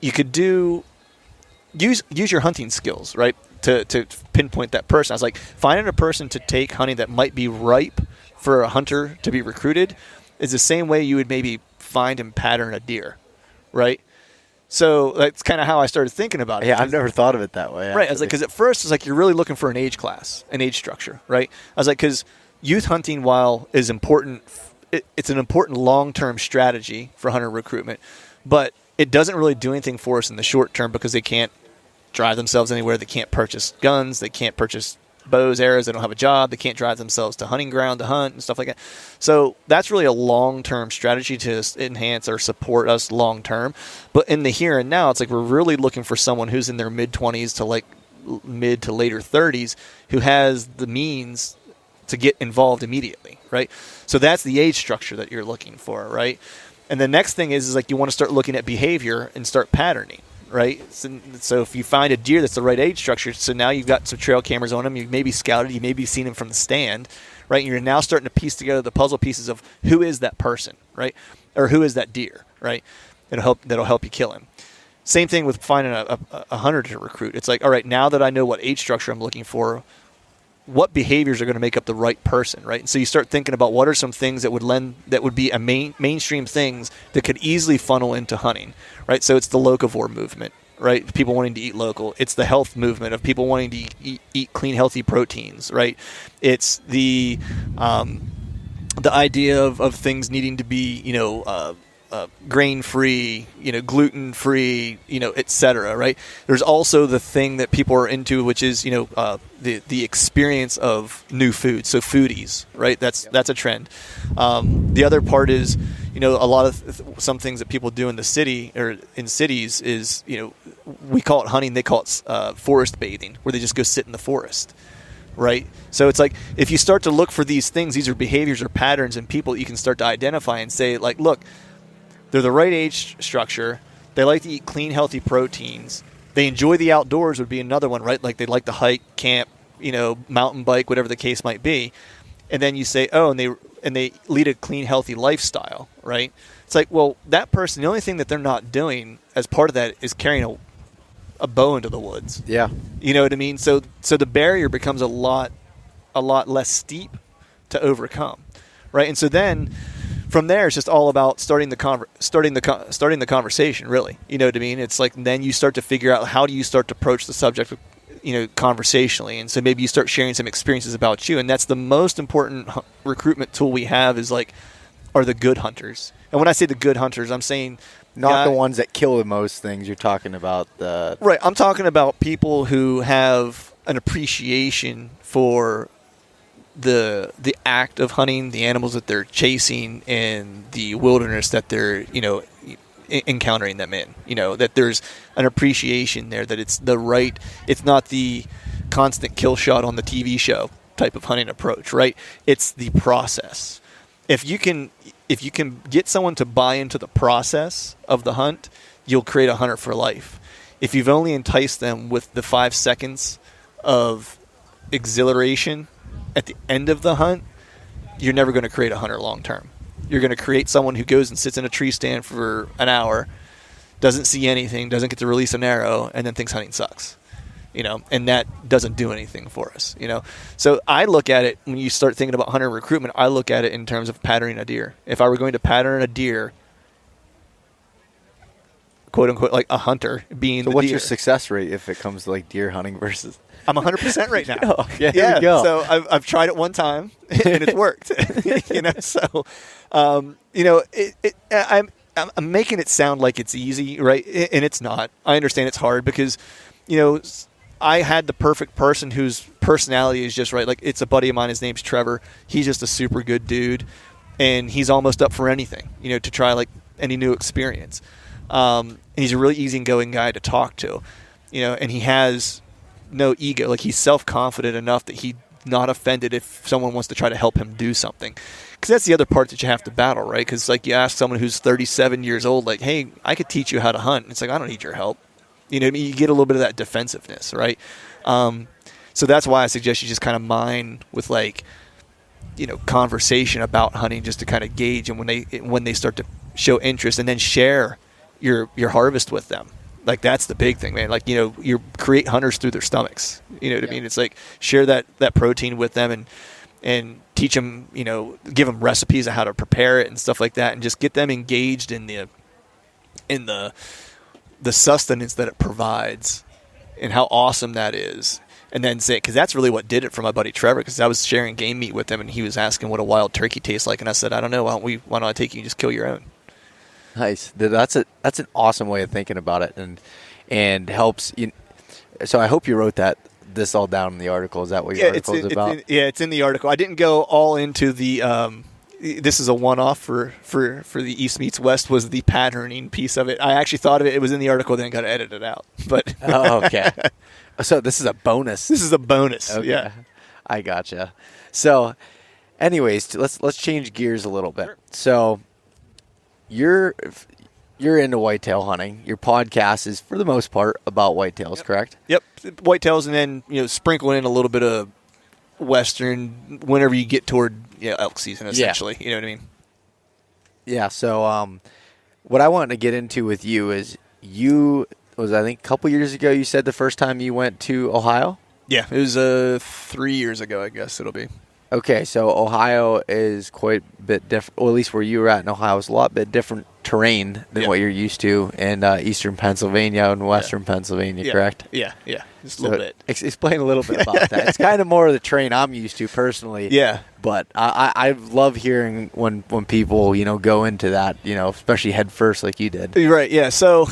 you could use your hunting skills, right, to pinpoint that person. I was like, finding a person to take hunting that might be ripe for a hunter to be recruited is the same way you would maybe find and pattern a deer, right? So that's kind of how I started thinking about it. Yeah, I've never thought of it that way. Right. I was like, because at first it's like you're really looking for an age class, an age structure, right? I was like, because youth hunting, while is important it's an important long-term strategy for hunter recruitment, but it doesn't really do anything for us in the short term because they can't drive themselves anywhere. They can't purchase guns. They can't purchase bows, arrows. They don't have a job. They can't drive themselves to hunting ground to hunt and stuff like that. So that's really a long-term strategy to enhance or support us long-term. But in the here and now, it's like we're really looking for someone who's in their mid-20s to like mid to later 30s who has the means to get involved immediately, right? So that's the age structure that you're looking for, right? And the next thing is like you want to start looking at behavior and start patterning, right? So if you find a deer that's the right age structure, so now you've got some trail cameras on him, you maybe scouted, you maybe seen him from the stand, right? And you're now starting to piece together the puzzle pieces of who is that person, right? Or who is that deer, right? That'll help you kill him. Same thing with finding a hunter to recruit. It's like, all right, now that I know what age structure I'm looking for, what behaviors are going to make up the right person, right? And so you start thinking about what are some things that would be a mainstream things that could easily funnel into hunting, right? So it's the locavore movement, right? People wanting to eat local. It's the health movement of people wanting to eat clean, healthy proteins, right? It's the idea of things needing to be, grain-free, gluten-free, et cetera, right? There's also the thing that people are into, which is, the experience of new food. So foodies, right? That's a trend. The other part is, a lot of some things that people do in the city or in cities is, we call it hunting. They call it forest bathing, where they just go sit in the forest. Right. So it's like if you start to look for these things, these are behaviors or patterns in people you can start to identify and say, like, look, they're the right age structure. They like to eat clean, healthy proteins. They enjoy the outdoors would be another one, right? Like they like to hike, camp, mountain bike, whatever the case might be. And then you say, oh, and they lead a clean, healthy lifestyle, right? It's like, well, that person, the only thing that they're not doing as part of that is carrying a bow into the woods. Yeah. You know what I mean? So the barrier becomes a lot less steep to overcome, right? And so then from there, it's just all about starting the conversation, really. You know what I mean? It's like then you start to figure out how do you start to approach the subject, conversationally. And so maybe you start sharing some experiences about you. And that's the most important recruitment tool we have is like, are the good hunters. And when I say the good hunters, I'm saying not the ones that kill the most things. You're talking about the right. I'm talking about people who have an appreciation for the act of hunting, the animals that they're chasing, and the wilderness that they're encountering them in. That there's an appreciation there, that it's not the constant kill shot on the TV show type of hunting approach, right? It's the process. If you can get someone to buy into the process of the hunt, you'll create a hunter for life. If you've only enticed them with the 5 seconds of exhilaration at the end of the hunt, you're never going to create a hunter long term. You're going to create someone who goes and sits in a tree stand for an hour, doesn't see anything, doesn't get to release an arrow, and then thinks hunting sucks. And that doesn't do anything for us, So I look at it, when you start thinking about hunter recruitment, I look at it in terms of patterning a deer. If I were going to pattern a deer, quote unquote, like a hunter being the what's deer. your success rate if it comes to like deer hunting versus? I'm 100% right now. Oh, yeah, here we go. So I've tried it one time and it's worked. So I'm making it sound like it's easy, right? And it's not. I understand it's hard because, I had the perfect person whose personality is just right. Like it's a buddy of mine. His name's Trevor. He's just a super good dude, and he's almost up for anything. To try like any new experience. And he's a really easygoing guy to talk to. And he has no ego. Like he's self-confident enough that he's not offended if someone wants to try to help him do something. Because that's the other part that you have to battle, right? Because like you ask someone who's 37 years old, like, hey, I could teach you how to hunt. And it's like, I don't need your help. You know what I mean? You get a little bit of that defensiveness, right? So that's why I suggest you just kind of mine with like, conversation about hunting just to kind of gauge. And when they start to show interest, and then share your harvest with them. Like that's the big thing, man. Like, you create hunters through their stomachs. You know what I mean? It's like share that protein with them and teach them, give them recipes of how to prepare it and stuff like that, and just get them engaged in the sustenance that it provides and how awesome that is. and then say, because that's really what did it for my buddy Trevor, because I was sharing game meat with him, and he was asking what a wild turkey tastes like, and I said, I don't know, why don't I take you and just kill your own? Nice. That's an awesome way of thinking about it, and helps you. So I hope you wrote this all down in the article. Is that what your article is about? It's in the article. I didn't go all into the. This is a one-off for the East Meets West, was the patterning piece of it. I actually thought of it. It was in the article, then got to edit it out. But oh, okay. So this is a bonus. This is a bonus. Okay. Yeah, I gotcha. So, anyways, let's change gears a little bit. Sure. So, you're into whitetail hunting. Your podcast is, for the most part, about whitetails, correct? Yep, whitetails, and then sprinkle in a little bit of Western whenever you get toward elk season, essentially. Yeah. You know what I mean? Yeah. So, what I wanted to get into with you is I think a couple years ago you said the first time you went to Ohio? Yeah, it was 3 years ago, I guess it'll be. Okay, so Ohio is quite a bit different, or at least where you were at in Ohio is a lot bit different terrain than what you're used to in eastern Pennsylvania and western Pennsylvania, correct? Yeah, just a little bit. Explain a little bit about that. It's kind of more of the terrain I'm used to personally. Yeah. But I love hearing when people, go into that, especially head first like you did. Right, yeah. So,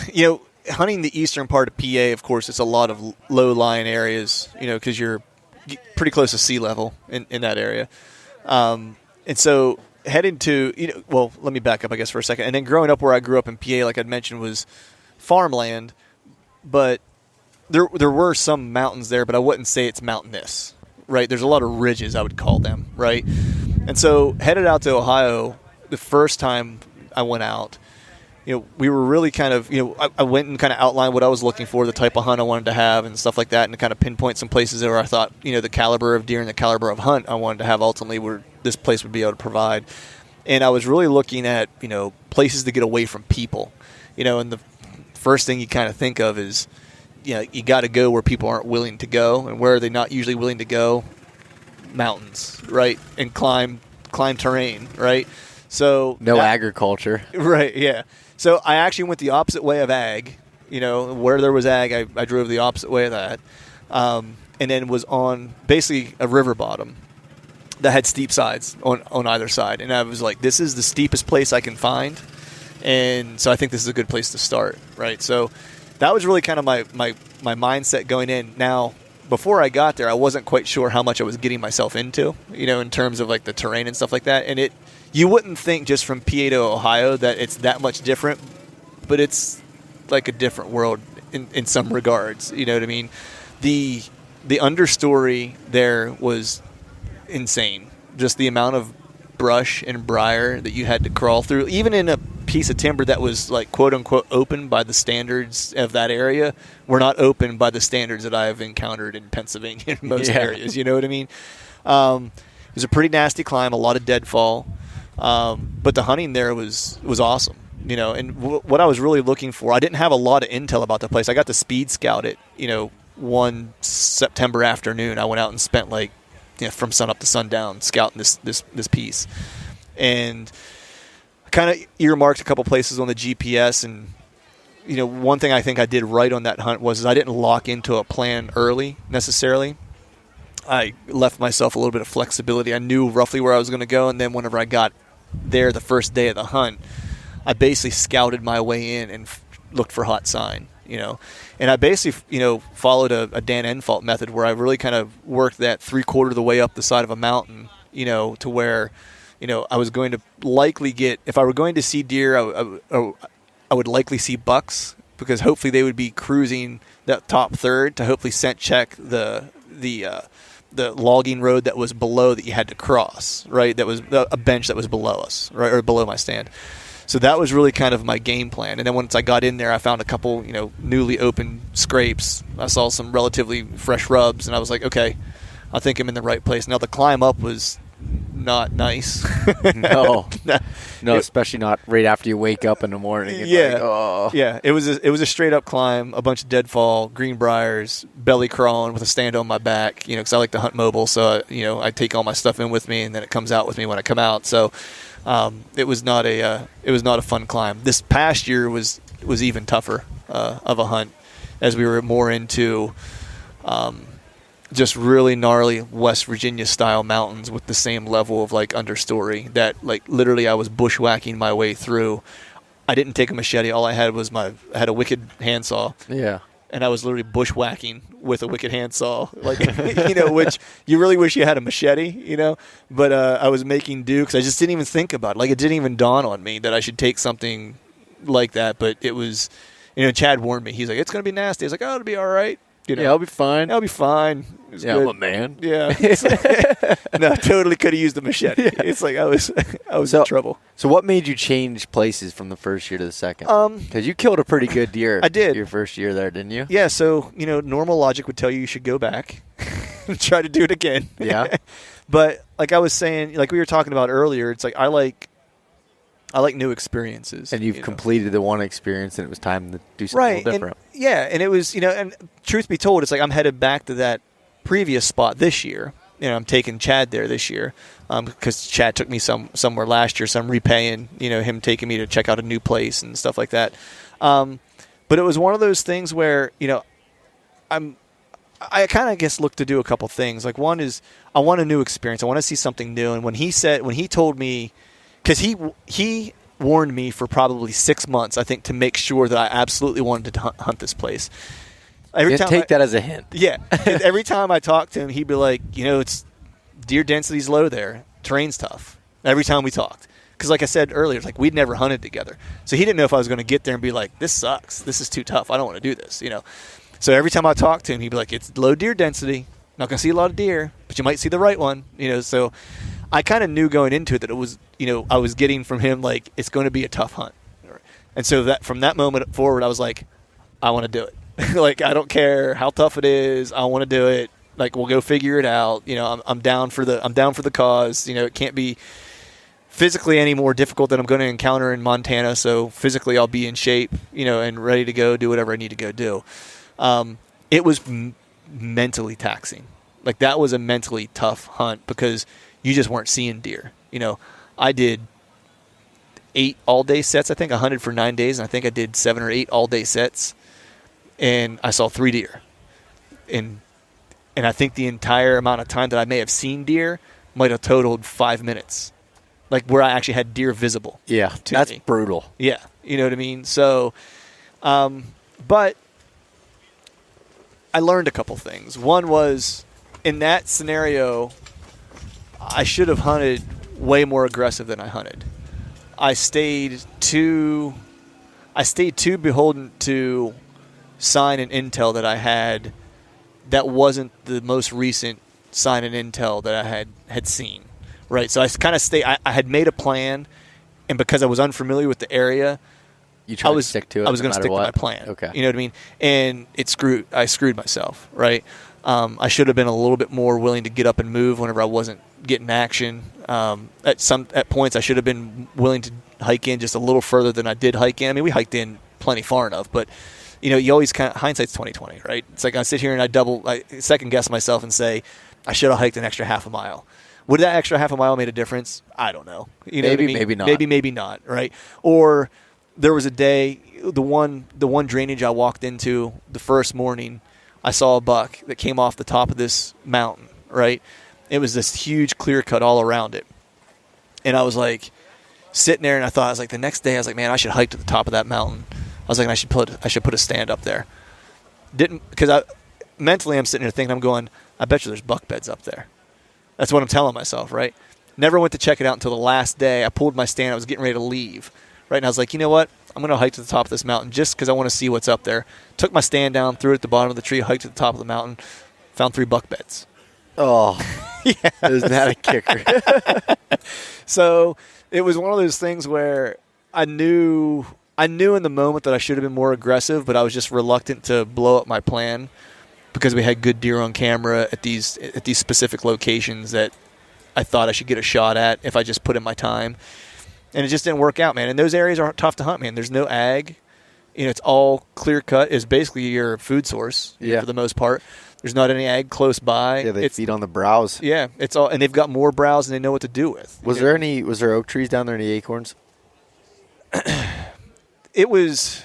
hunting the eastern part of PA, of course, it's a lot of low-lying areas, because you're pretty close to sea level in that area. And so heading to, let me back up, I guess, for a second. And then growing up where I grew up in PA, like I'd mentioned, was farmland. But there were some mountains there, but I wouldn't say it's mountainous, right? There's a lot of ridges, I would call them, right? And so headed out to Ohio, the first time I went out, we were really kind of, I went and kind of outlined what I was looking for, the type of hunt I wanted to have and stuff like that, and to kind of pinpoint some places where I thought, the caliber of deer and the caliber of hunt I wanted to have ultimately where this place would be able to provide. And I was really looking at, places to get away from people, and the first thing you kind of think of is, you got to go where people aren't willing to go. And where are they not usually willing to go? Mountains, right? And climb terrain, right? So no agriculture. Right, yeah. So I actually went the opposite way of ag. Where there was ag, I drove the opposite way of that. And then was on basically a river bottom that had steep sides on either side. And I was like, this is the steepest place I can find. And so I think this is a good place to start, right? So that was really kind of my mindset going in. Now, before I got there, I wasn't quite sure how much I was getting myself into, in terms of like the terrain and stuff like that. And you wouldn't think just from PA to Ohio that it's that much different, but it's like a different world in some regards. You know what I mean? The understory there was insane. Just the amount of brush and briar that you had to crawl through, even in a piece of timber that was like quote unquote open by the standards of that area, were not open by the standards that I have encountered in Pennsylvania in most areas. You know what I mean? It was a pretty nasty climb, a lot of deadfall. But the hunting there was awesome, and what I was really looking for, I didn't have a lot of intel about the place. I got to speed scout it, one September afternoon. I went out and spent from sun up to sundown scouting this piece, and kind of earmarked a couple places on the GPS. And, one thing I think I did right on that hunt was I didn't lock into a plan early necessarily. I left myself a little bit of flexibility. I knew roughly where I was going to go, and then whenever I got there the first day of the hunt, I basically scouted my way in and looked for hot sign, And I basically, followed a Dan Enfalt method where I really kind of worked that 3/4 of the way up the side of a mountain, to where, I was going to likely get, if I were going to see deer, I would likely see bucks, because hopefully they would be cruising that top third to hopefully scent check the logging road that was below that you had to cross, right? That was a bench that was below us, right, or below my stand. So that was really kind of my game plan. And then once I got in there, I found a couple, newly opened scrapes. I saw some relatively fresh rubs, and I was like, okay, I think I'm in the right place. Now the climb up was not nice. No, especially not right after you wake up in the morning. Yeah. It was a straight up climb, a bunch of deadfall, green briars, belly crawling with a stand on my back. Because I like to hunt mobile, so I take all my stuff in with me, and then it comes out with me when I come out. So it was not a fun climb. This past year was even tougher of a hunt, as we were more into just really gnarly West Virginia style mountains with the same level of like understory that like literally I was bushwhacking my way through. I didn't take a machete. All I had was I had a wicked handsaw. Yeah. And I was literally bushwhacking with a wicked handsaw, like which you really wish you had a machete, But I was making do because I just didn't even think about it. Like it didn't even dawn on me that I should take something like that. But it was, Chad warned me. He's like, "It's gonna be nasty." I was like, "Oh, it'll be all right." Yeah, I'll be fine. I'll be fine. It Yeah, good. I'm a man. Yeah. No, I totally could have used the machete. Yeah. It's like I was in trouble. So what made you change places from the first year to the second? Because you killed a pretty good deer. I did. Your first year there, didn't you? Yeah. So normal logic would tell you should go back and try to do it again. Yeah. But like I was saying, like we were talking about earlier, it's like I like new experiences. And you've completed the one experience, and it was time to do something a little different. And it was, and truth be told, it's like I'm headed back to that previous spot this year. I'm taking Chad there this year because Chad took me somewhere last year, so I'm repaying, him taking me to check out a new place and stuff like that. But it was one of those things where, I kind of guess look to do a couple things. Like one is I want a new experience. I want to see something new. And when he told me, because he warned me for probably 6 months, I think, to make sure that I absolutely wanted to hunt this place. Take that as a hint. Yeah. Every time I talked to him, he'd be like, it's deer density's low there. Terrain's tough. Every time we talked. Because like I said earlier, it's like we'd never hunted together. So he didn't know if I was going to get there and be like, this sucks. This is too tough. I don't want to do this, So every time I talked to him, he'd be like, it's low deer density. Not going to see a lot of deer, but you might see the right one, So I kind of knew going into it that it was, I was getting from him like it's going to be a tough hunt. And so that from that moment forward, I was like, I want to do it. Like I don't care how tough it is. I want to do it. Like we'll go figure it out. I'm down for the cause. It can't be physically any more difficult than I'm going to encounter in Montana. So physically I'll be in shape, and ready to go do whatever I need to go do. It was mentally taxing. Like that was a mentally tough hunt because you just weren't seeing deer. I did 8 all-day sets. I think I hunted for 9 days, and I think I did 7 or 8 all-day sets, and I saw 3 deer. And I think the entire amount of time that I may have seen deer might have totaled 5 minutes, like where I actually had deer visible. Yeah, that's brutal. Yeah, you know what I mean? So, but I learned a couple things. One was, in that scenario, I should have hunted way more aggressive than I hunted. I stayed too beholden to sign and intel that I had that wasn't the most recent sign and intel that I had seen, right? So I kind of I had made a plan, and because I was unfamiliar with the area, I was going to stick to my plan. Okay. You know what I mean? And I screwed myself, right? I should have been a little bit more willing to get up and move whenever I wasn't getting action. At points, I should have been willing to hike in just a little further than I did hike in. I mean, we hiked in plenty far enough, but you always hindsight's 20/20, right? It's like I sit here and I second guess myself and say I should have hiked an extra half a mile. Would that extra half a mile made a difference? I don't know. Maybe not. Maybe not, right? Or there was a day, the one drainage I walked into the first morning, I saw a buck that came off the top of this mountain, right? It was this huge clear cut all around it. And I was like sitting there, and I was like, the next day I was like, man, I should hike to the top of that mountain. I was like, I should put a stand up there. Didn't, because mentally I'm sitting here thinking, I'm going, I bet you there's buck beds up there. That's what I'm telling myself, right? Never went to check it out until the last day. I pulled my stand. I was getting ready to leave, right? And I was like, you know what? I'm going to hike to the top of this mountain just because I want to see what's up there. Took my stand down, threw it at the bottom of the tree, hiked to the top of the mountain, found 3 buck beds. Oh, yeah. Isn't that a kicker? So it was one of those things where I knew in the moment that I should have been more aggressive, but I was just reluctant to blow up my plan because we had good deer on camera at these specific locations that I thought I should get a shot at if I just put in my time. And it just didn't work out, man. And those areas are tough to hunt, man. There's no ag. It's all clear cut. It's basically your food source for the most part. There's not any ag close by. Yeah, they feed on the browse. Yeah, it's all, and they've got more browse and they know what to do with. Was there oak trees down there, any acorns? It was,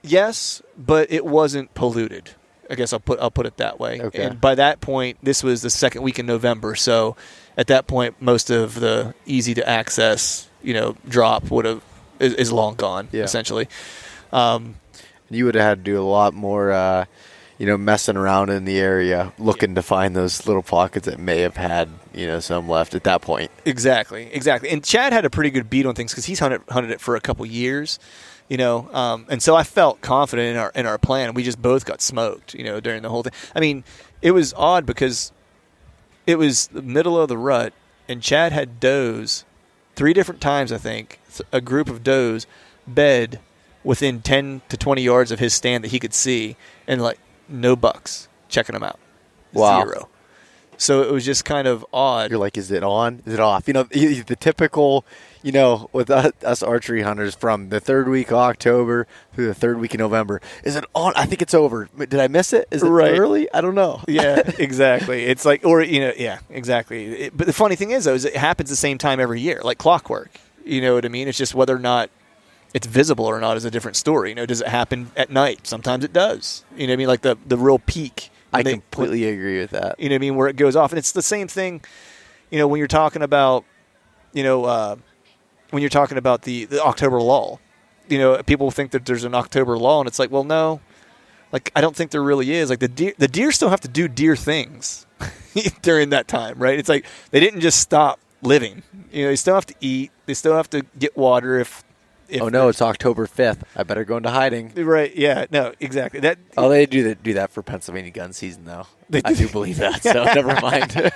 yes, but it wasn't polluted. I guess I'll put it that way. Okay. And by that point, this was the second week in November. So at that point, most of the easy to access, drop is long gone, essentially. You would have had to do a lot more, messing around in the area, looking to find those little pockets that may have had, some left at that point. Exactly. And Chad had a pretty good beat on things because he's hunted it for a couple years. And so I felt confident in our plan. We just both got smoked, during the whole thing. I mean, it was odd because it was the middle of the rut, and Chad had does 3 different times, I think, a group of does bed within 10 to 20 yards of his stand that he could see, and no bucks checking them out. Wow. 0. So it was just kind of odd. You're like, is it on? Is it off? The typical, with us archery hunters from the 3rd week of October through the 3rd week of November. Is it on? I think it's over. Did I miss it? Is it early? I don't know. Yeah, exactly. It's exactly. But the funny thing is, though, is it happens the same time every year, like clockwork. You know what I mean? It's just whether or not it's visible or not is a different story. Does it happen at night? Sometimes it does. You know what I mean? Like the real peak. I completely agree with that. You know what I mean? Where it goes off. And it's the same thing, when you're talking about, the October lull. People think that there's an October lull, and it's like, well, no. I don't think there really is. The deer still have to do deer things during that time, right? It's like they didn't just stop living. They still have to eat. They still have to get water if oh no, it's October 5th. I better go into hiding. Right? Yeah. No. Exactly. They do that for Pennsylvania gun season, though. I do believe that. So never mind.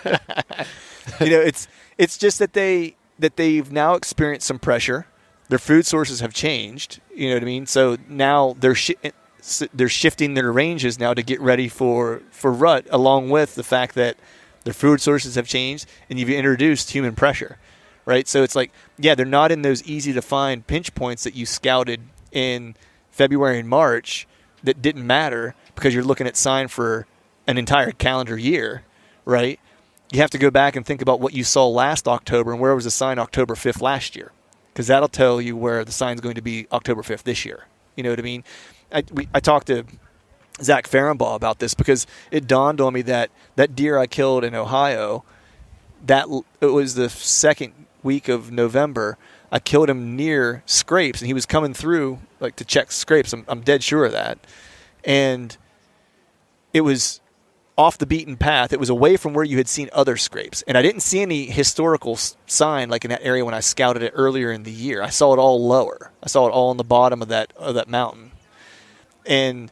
It's just that they've now experienced some pressure. Their food sources have changed. You know what I mean? So now they're shifting their ranges now to get ready for rut, along with the fact that their food sources have changed and you've introduced human pressure. Right, so it's like, they're not in those easy-to-find pinch points that you scouted in February and March that didn't matter because you're looking at sign for an entire calendar year, right? You have to go back and think about what you saw last October and where was the sign October 5th last year, because that'll tell you where the sign's going to be October 5th this year. You know what I mean? I talked to Zach Farrenbaugh about this because it dawned on me that deer I killed in Ohio, it was the second week of November. I killed him near scrapes, and he was coming through to check scrapes. I'm dead sure of that. And it was off the beaten path. It was away from where you had seen other scrapes. And I didn't see any historical sign in that area when I scouted it earlier in the year. I saw it all lower. I saw it all on the bottom of that mountain. And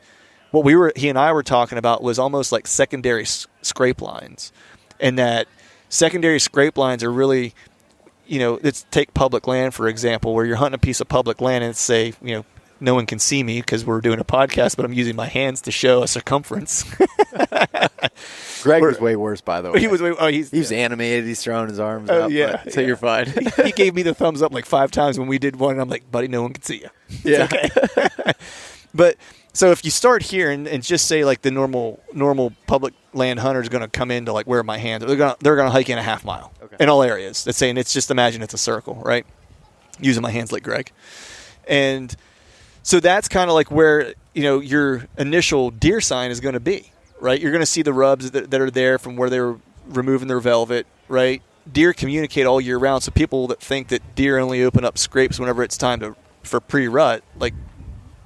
what he and I were talking about was almost like secondary scrape lines. And that secondary scrape lines are really, let's take public land, for example, where you're hunting a piece of public land and say, no one can see me because we're doing a podcast, but I'm using my hands to show a circumference. Greg was way worse, by the way. He was animated. He's throwing his arms up. So you're fine. He gave me the thumbs up 5 times when we did one. And I'm like, buddy, no one can see you. Yeah. Okay. But so if you start here and just say the normal public land hunter is going to come into where my hands are, they're going to hike in a half mile in all areas. That's saying imagine it's a circle, right? Using my hands like Greg. And so that's kind of where, your initial deer sign is going to be, right? You're going to see the rubs that are there from where they were removing their velvet, right? Deer communicate all year round. So people that think that deer only open up scrapes whenever it's time for pre-rut,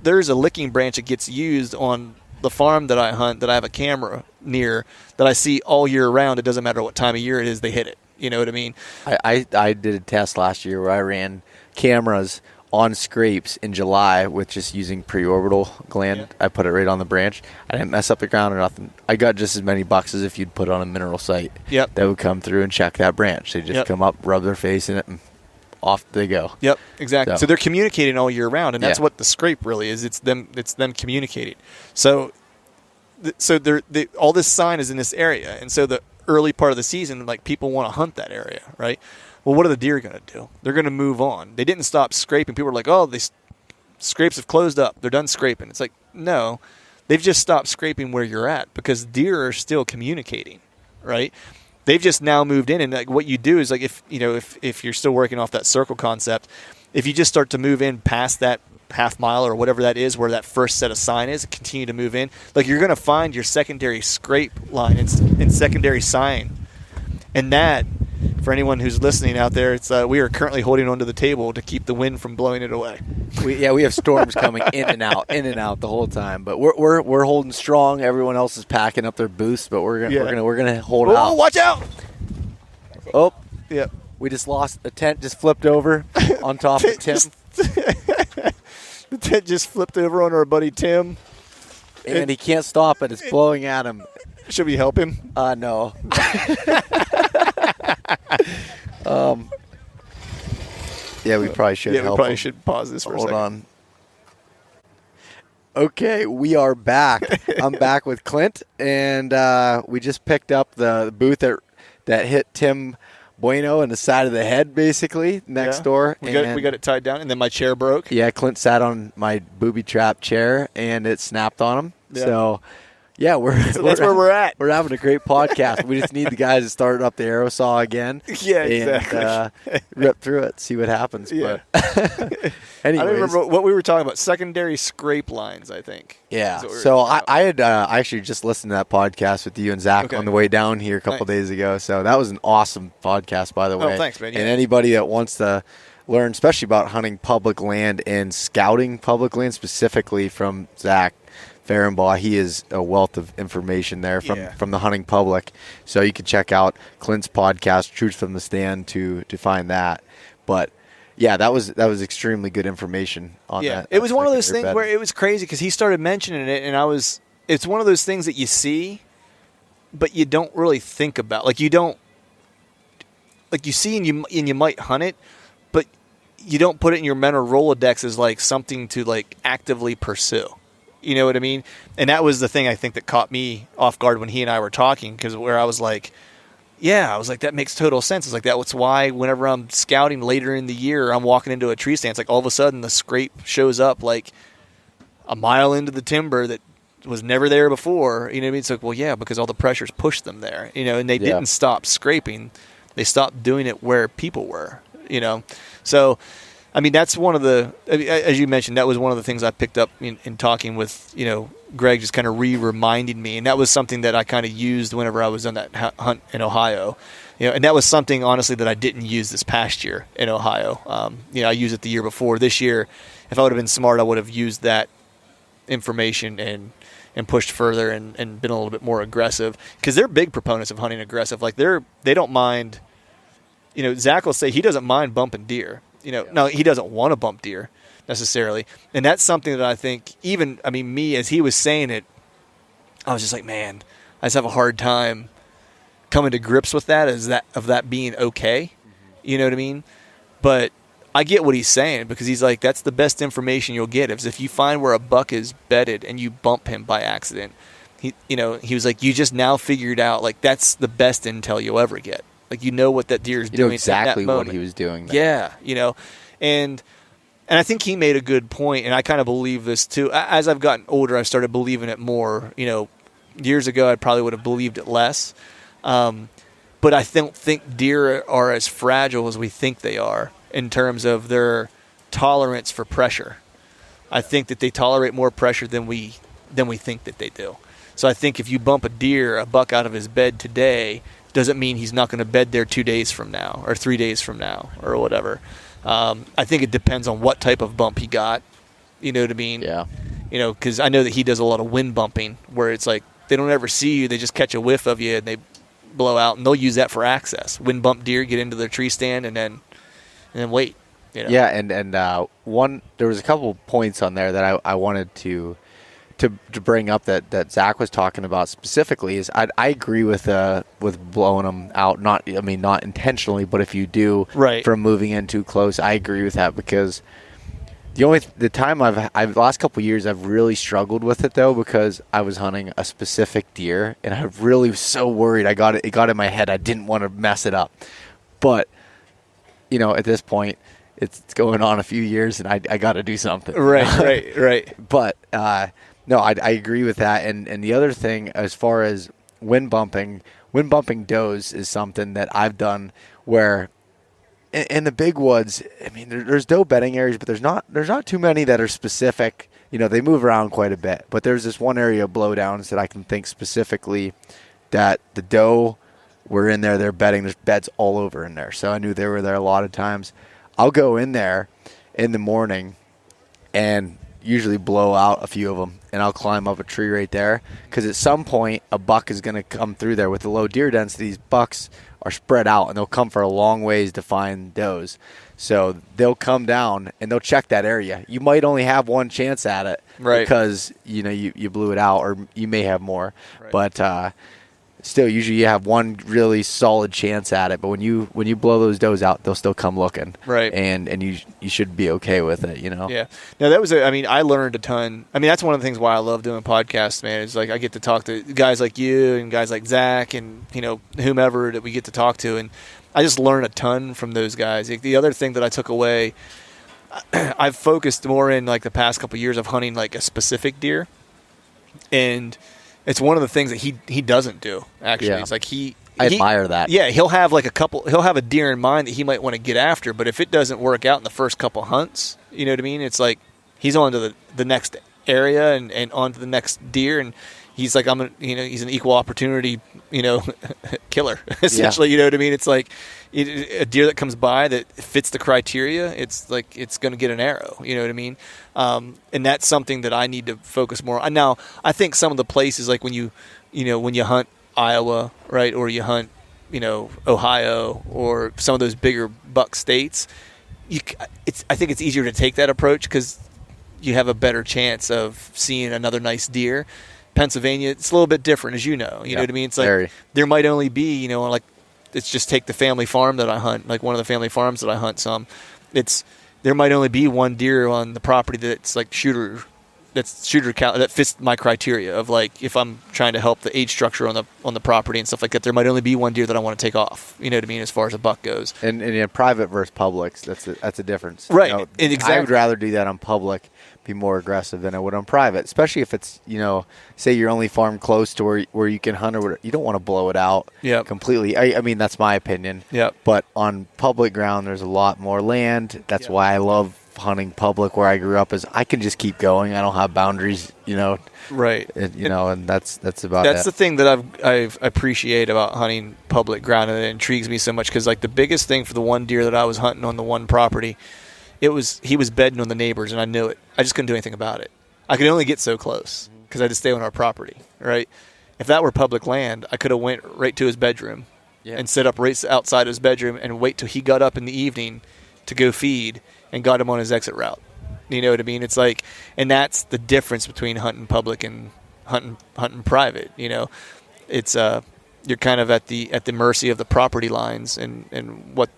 there's a licking branch that gets used on the farm that I hunt, that I have a camera near, that I see all year round. It doesn't matter what time of year it is, they hit it. You know what I mean? I did a test last year where I ran cameras on scrapes in July with just using pre-orbital gland. Yeah. I put it right on the branch. I didn't mess up the ground or nothing. I got just as many bucks as if you'd put on a mineral site. Yep. That would come through and check that branch. They just come up, rub their face in it, and off they go. Yep, exactly. So they're communicating all year round, and that's what the scrape really is. It's them communicating. So all this sign is in this area, and so the early part of the season, people want to hunt that area, right? Well, what are the deer going to do? They're going to move on. They didn't stop scraping. People are like, oh, scrapes have closed up. They're done scraping. It's like, no, they've just stopped scraping where you're at because deer are still communicating, right? They've just now moved in, and what you do is if you're still working off that circle concept, if you just start to move in past that half mile or whatever that is, where that first set of sign is, continue to move in. Like, you're going to find your secondary scrape line and secondary sign. And that, for anyone who's listening out there, it's we are currently holding onto the table to keep the wind from blowing it away. We have storms coming in and out the whole time. But we're holding strong. Everyone else is packing up their boosts, but we're gonna hold out. Oh, watch out! Oh, yeah. We just lost a tent. Just flipped over on top of Tim. The tent just flipped over on our buddy Tim, and he can't stop it. It's blowing at him. Should we help him? No. Yeah, we probably should. Yeah, we probably should pause this for a second. Hold on. Okay, we are back. I'm back with Clint, and we just picked up the booth that hit Tim Bueno in the side of the head, basically, next door. We got it tied down, and then my chair broke. Yeah, Clint sat on my booby trap chair, and it snapped on him. Yeah. So, yeah, that's where we're at. We're having a great podcast. We just need the guys to start up the arrow saw again. Yeah, exactly. And rip through it, see what happens. Yeah. But anyways. I don't remember what we were talking about. Secondary scrape lines, I think. Yeah. So I had actually just listened to that podcast with you and Zach on the way down here a couple days ago. So that was an awesome podcast, by the way. Oh, thanks, man. Yeah. And anybody that wants to learn, especially about hunting public land and scouting public land, specifically from Zach Fehrenbaugh, he is a wealth of information there from the hunting public. So you can check out Clint's podcast, Truth from the Stand, to find that. But yeah, that was extremely good information on that. Yeah, it was one of those things where it was crazy because he started mentioning it, and it's one of those things that you see, but you don't really think about. Like, you see and you might hunt it, but you don't put it in your mental Rolodex as like something to like actively pursue. You know what I mean? And that was the thing I think that caught me off guard when he and I were talking, because where I was like, that makes total sense. It's like that's why whenever I'm scouting later in the year, I'm walking into a tree stand, it's like all of a sudden the scrape shows up like a mile into the timber that was never there before. You know what I mean? It's like, well, yeah, because all the pressures pushed them there, you know, and they didn't stop scraping. They stopped doing it where people were, you know. So, I mean, that's one of the, as you mentioned, that was one of the things I picked up in talking with, you know, Greg, just kind of reminded me. And that was something that I kind of used whenever I was on that hunt in Ohio. You know, and that was something, honestly, that I didn't use this past year in Ohio. You know, I used it the year before. This year, if I would have been smart, I would have used that information and pushed further and been a little bit more aggressive. Because they're big proponents of hunting aggressive. Like, they don't mind, you know, Zach will say he doesn't mind bumping deer. You know, no, he doesn't want to bump deer necessarily. And that's something that I think me, as he was saying it, I was just like, man, I just have a hard time coming to grips with that, of that being okay. You know what I mean? But I get what he's saying, because he's like, that's the best information you'll get. If you find where a buck is bedded and you bump him by accident, he was like, you just now figured out, like, that's the best intel you'll ever get. Like, you know what that deer is doing. You know exactly at that moment. What he was doing there. Yeah, you know. And I think he made a good point, and I kind of believe this too. As I've gotten older, I've started believing it more. You know, years ago, I probably would have believed it less. But I don't think deer are as fragile as we think they are in terms of their tolerance for pressure. I think that they tolerate more pressure than we think that they do. So I think if you bump a buck out of his bed today, doesn't mean he's not going to bed there 2 days from now or 3 days from now or whatever. I think it depends on what type of bump he got. You know what I mean? Yeah. You know, because I know that he does a lot of wind bumping where it's like they don't ever see you. They just catch a whiff of you and they blow out, and they'll use that for access. Wind bump deer, get into their tree stand, and then wait. You know? Yeah, and there was a couple points on there that I wanted to bring up that Zach was talking about specifically. Is I agree with blowing them out, not intentionally, but if you do, right, from moving in too close, I agree with that, because the last couple of years I've really struggled with it though, because I was hunting a specific deer and I really was so worried. It got in my head. I didn't want to mess it up, but you know, at this point it's going on a few years and I got to do something. Right. But no, I agree with that. And the other thing, as far as wind bumping does is something that I've done where in the big woods, I mean, there's doe bedding areas, but there's not too many that are specific. You know, they move around quite a bit. But there's this one area of blowdowns that I can think specifically that the doe were in there. They're bedding. There's beds all over in there. So I knew they were there a lot of times. I'll go in there in the morning and usually blow out a few of them, and I'll climb up a tree right there because at some point a buck is going to come through there. With the low deer density, these bucks are spread out, and they'll come for a long ways to find does. So they'll come down, and they'll check that area. You might only have one chance at it because, you know, you blew it out, or you may have more. Right. But still, usually you have one really solid chance at it. But when you blow those does out, they'll still come looking. Right. And you should be okay with it, you know? Yeah. Now, that was, I learned a ton. I mean, that's one of the things why I love doing podcasts, man, is like I get to talk to guys like you and guys like Zach and, you know, whomever that we get to talk to. And I just learn a ton from those guys. The other thing that I took away, I've focused more in like the past couple of years of hunting like a specific deer. And it's one of the things that he doesn't do, actually. Yeah. It's like I admire that. Yeah, he'll have a deer in mind that he might want to get after, but if it doesn't work out in the first couple hunts, you know what I mean? It's like he's on to the next area and on to the next deer, and he's like, he's an equal opportunity, you know, killer, essentially. Yeah. You know what I mean? It's like a deer that comes by that fits the criteria, it's like it's going to get an arrow. You know what I mean? And that's something that I need to focus more on. Now, I think some of the places, like when you hunt Iowa, right, or you hunt, you know, Ohio or some of those bigger buck states, I think it's easier to take that approach because you have a better chance of seeing another nice deer. Pennsylvania, it's a little bit different, as you know. You know what I mean? It's like there might only be, you know, like let's just take the family farm that I hunt, like one of the family farms that I hunt some. There might only be one deer on the property that's like that fits my criteria of like if I'm trying to help the age structure on the property and stuff like that. There might only be one deer that I want to take off. You know what I mean? As far as a buck goes. And in private versus public, that's a difference. Right. You know, exactly. I would rather do that on public, be more aggressive than I would on private, especially if it's, you know, say you're only farmed close to where you can hunt or whatever. You don't want to blow it out completely. I mean, that's my opinion. Yeah. But on public ground, there's a lot more land. That's why I love hunting public where I grew up, is I can just keep going. I don't have boundaries, you know. Right. You know, and that's about it. That's the thing that I've appreciate about hunting public ground, and it intrigues me so much because like the biggest thing for the one deer that I was hunting on the one property, he was bedding on the neighbors, and I knew it. I just couldn't do anything about it. I could only get so close because I had to stay on our property, right? If that were public land, I could have went right to his bedroom and set up right outside his bedroom and wait till he got up in the evening to go feed and got him on his exit route. You know what I mean? It's like, and that's the difference between hunting public and hunting private. You know, it's you're kind of at the mercy of the property lines and what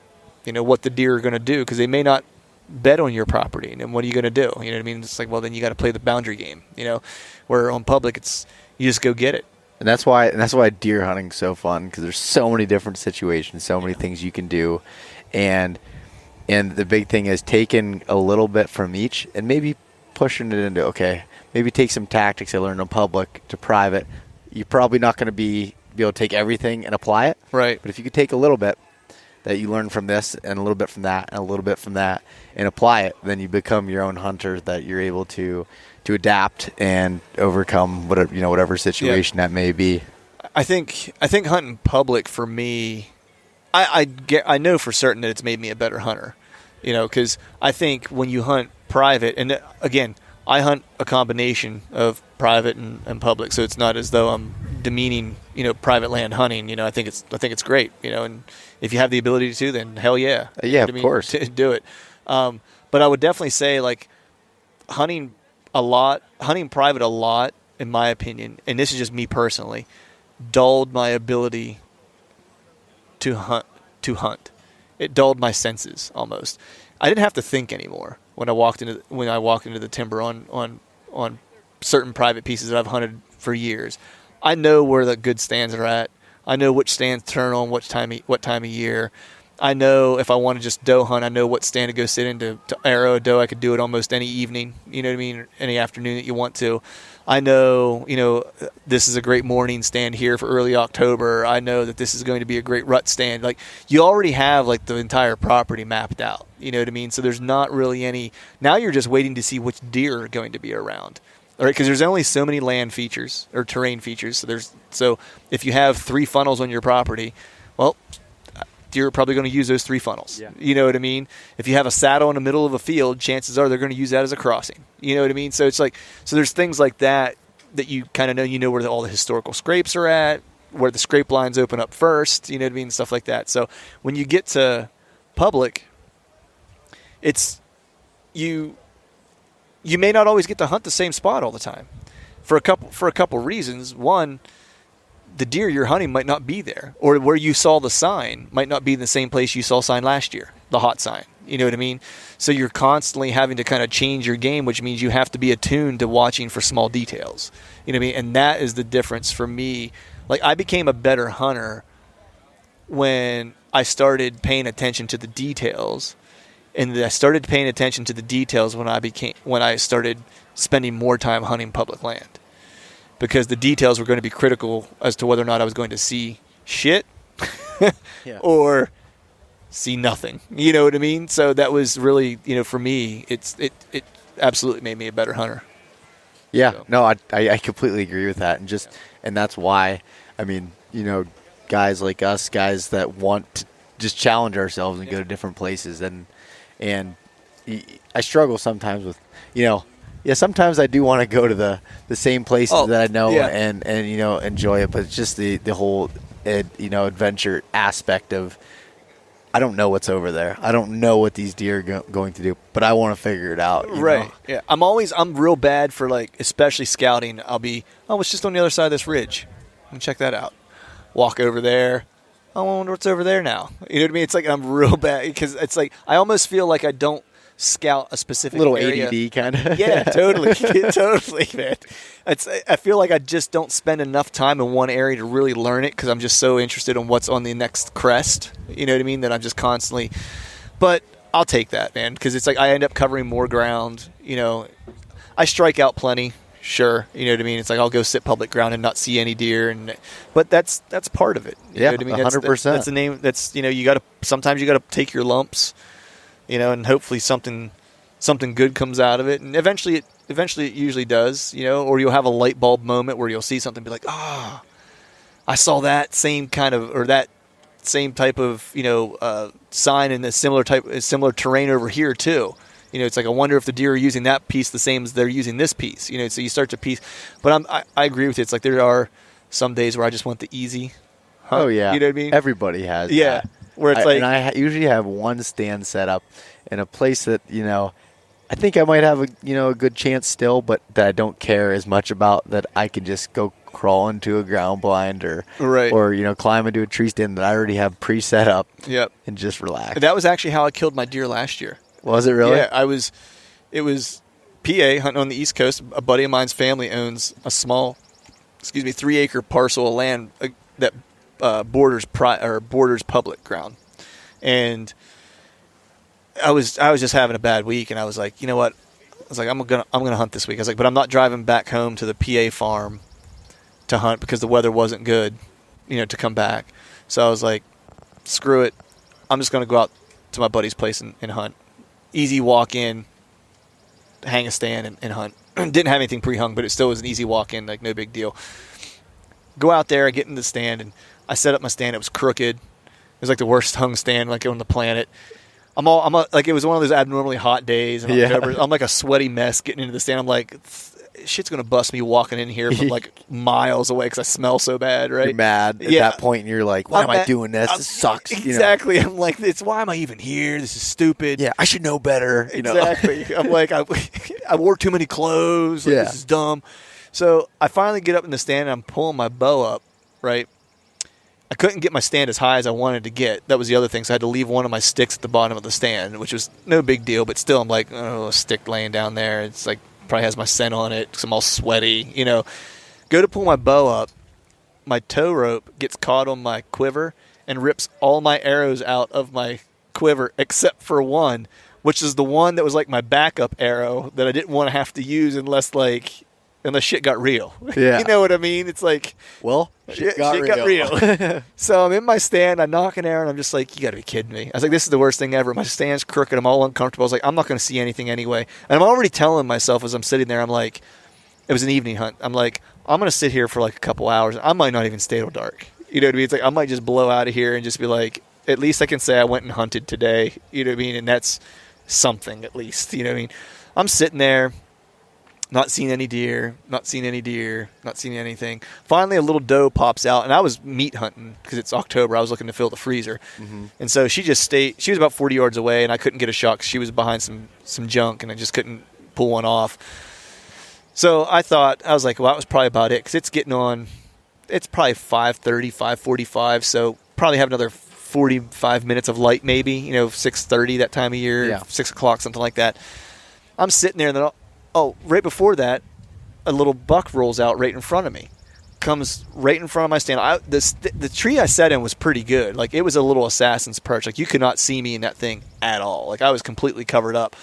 the deer are going to do, because they may not bed on your property, and what are you going to do? You know what I mean? It's like, well, then you got to play the boundary game. You know, where on public it's you just go get it. And that's why deer hunting's so fun, because there's so many different situations, so many things you can do, and the big thing is taking a little bit from each and maybe pushing it into, okay, maybe take some tactics I learned in public to private. You're probably not going to be able to take everything and apply it. Right. But if you could take a little bit that you learn from this and a little bit from that and a little bit from that and apply it, then you become your own hunter that you're able to adapt and overcome whatever situation that may be. I think hunting public for me, I know for certain that it's made me a better hunter, you know, because I think when you hunt private, and again, I hunt a combination of private and public, so it's not as though I'm demeaning, you know, private land hunting. You know, I think it's great, you know, and if you have the ability to, then hell yeah, of course, do it. But I would definitely say like hunting private a lot, in my opinion, and this is just me personally, dulled my ability to hunt. It dulled my senses almost. I didn't have to think anymore when I walked into the timber on certain private pieces that I've hunted for years. I know where the good stands are at. I know which stands turn on what time of year. I know if I want to just doe hunt, I know what stand to go sit in to arrow a doe. I could do it almost any evening, you know what I mean, any afternoon that you want to. I know, this is a great morning stand here for early October. I know that this is going to be a great rut stand. Like, you already have, like, the entire property mapped out, you know what I mean? So there's not really any – now you're just waiting to see which deer are going to be around. All right, because there's only so many land features or terrain features. So if you have 3 funnels on your property, well – you're probably going to use those 3 funnels. Yeah. You know what I mean? If you have a saddle in the middle of a field, chances are they're going to use that as a crossing. You know what I mean? So it's like, so there's things like that you kind of know. You know where all the historical scrapes are at, where the scrape lines open up first. You know what I mean? Stuff like that. So when you get to public, it's you may not always get to hunt the same spot all the time, for a couple reasons. One, the deer you're hunting might not be there, or where you saw the sign might not be in the same place you saw sign last year, the hot sign. You know what I mean? So you're constantly having to kind of change your game, which means you have to be attuned to watching for small details. You know what I mean? And that is the difference for me. Like, I became a better hunter when I started paying attention to the details, and I started paying attention to the details when I started spending more time hunting public land. Because the details were going to be critical as to whether or not I was going to see shit or see nothing. You know what I mean? So that was really, for me, it absolutely made me a better hunter. Yeah, so. No, I completely agree with that. And that's why, I mean, guys like us, guys that want to just challenge ourselves and go to different places. And I struggle sometimes with, sometimes I do want to go to the same places that I know and enjoy it, but it's just the whole adventure aspect of, I don't know what's over there. I don't know what these deer are going to do, but I want to figure it out. Right. Yeah. I'm real bad for, like, especially scouting. I'll be, it's just on the other side of this ridge. Let me check that out. Walk over there. I wonder what's over there now. You know what I mean? It's like I'm real bad because it's like I almost feel like I don't scout a specific little area. ADD kind of. Yeah, totally. Totally, man. I feel like I just don't spend enough time in one area to really learn it because I'm just so interested in what's on the next crest. You know what I mean? That I'm just constantly. But I'll take that, man, because it's like I end up covering more ground. I strike out plenty. Sure, you know what I mean. It's like I'll go sit public ground and not see any deer, but that's part of it. You know what I mean? 100%. That's the name. That's sometimes you got to take your lumps. And hopefully something good comes out of it, and eventually it usually does, or you'll have a light bulb moment where you'll see something and be like, I saw that same kind of, or that same type of, sign in a similar terrain over here too. It's like, I wonder if the deer are using that piece the same as they're using this piece, so you start to piece, but I agree with you. It's like there are some days where I just want the easy hunt. Oh yeah. You know what I mean? Everybody has that. Where it's and I usually have one stand set up in a place that I think I might have a good chance still, but that I don't care as much about, that I can just go crawl into a ground blind or climb into a tree stand that I already have pre-set up. Yep. And just relax. That was actually how I killed my deer last year. Was it really? Yeah, it was PA hunting on the East Coast. A buddy of mine's family owns a small, 3-acre parcel of land that borders public ground, and I was just having a bad week, and I was like, you know what? I was like, I'm gonna hunt this week. I was like, but I'm not driving back home to the PA farm to hunt because the weather wasn't good, to come back. So I was like, screw it. I'm just gonna go out to my buddy's place and hunt. Easy walk in, hang a stand and hunt. Didn't have anything pre-hung, but it still was an easy walk in, like no big deal. Go out there, I get in the stand, and I set up my stand. It was crooked. It was like the worst hung stand like on the planet. Like it was one of those abnormally hot days, and I'm like a sweaty mess getting into the stand. I'm like, shit's gonna bust me walking in here from like miles away because I smell so bad, right? You're mad at that point, and you're like, why am I doing this? This sucks. Exactly. I'm like, why am I even here? This is stupid. Yeah, I should know better. Exactly. I'm like, I wore too many clothes. Like, this is dumb. So I finally get up in the stand, and I'm pulling my bow up, right? I couldn't get my stand as high as I wanted to get. That was the other thing. So I had to leave one of my sticks at the bottom of the stand, which was no big deal. But still, I'm like, a stick laying down there. It's like probably has my scent on it because I'm all sweaty. Go to pull my bow up. My tow rope gets caught on my quiver, and rips all my arrows out of my quiver except for one, which is the one that was like my backup arrow that I didn't want to have to use unless shit got real. Yeah. You know what I mean? It's like, well, shit got real. So I'm in my stand, I knock an arrow, and I'm just like, you got to be kidding me. I was like, this is the worst thing ever. My stand's crooked. I'm all uncomfortable. I was like, I'm not going to see anything anyway. And I'm already telling myself as I'm sitting there, I'm like, it was an evening hunt. I'm like, I'm going to sit here for like a couple hours. I might not even stay till dark. You know what I mean? It's like, I might just blow out of here and just be like, at least I can say I went and hunted today. You know what I mean? And that's something at least. You know what I mean? I'm sitting there, not seeing any deer, not seeing anything. Finally, a little doe pops out, and I was meat hunting because it's October. I was looking to fill the freezer. Mm-hmm. And so she just stayed. She was about 40 yards away, and I couldn't get a shot because she was behind some junk, and I just couldn't pull one off. So I was like, well, that was probably about it because it's getting on. It's probably 5:30, 5:45, so probably have another 45 minutes of light maybe, 6:30 that time of year, 6 o'clock, something like that. I'm sitting there, and then right before that, a little buck rolls out right in front of me. Comes right in front of my stand. The tree I sat in was pretty good. Like, it was a little assassin's perch. Like, you could not see me in that thing at all. Like, I was completely covered up.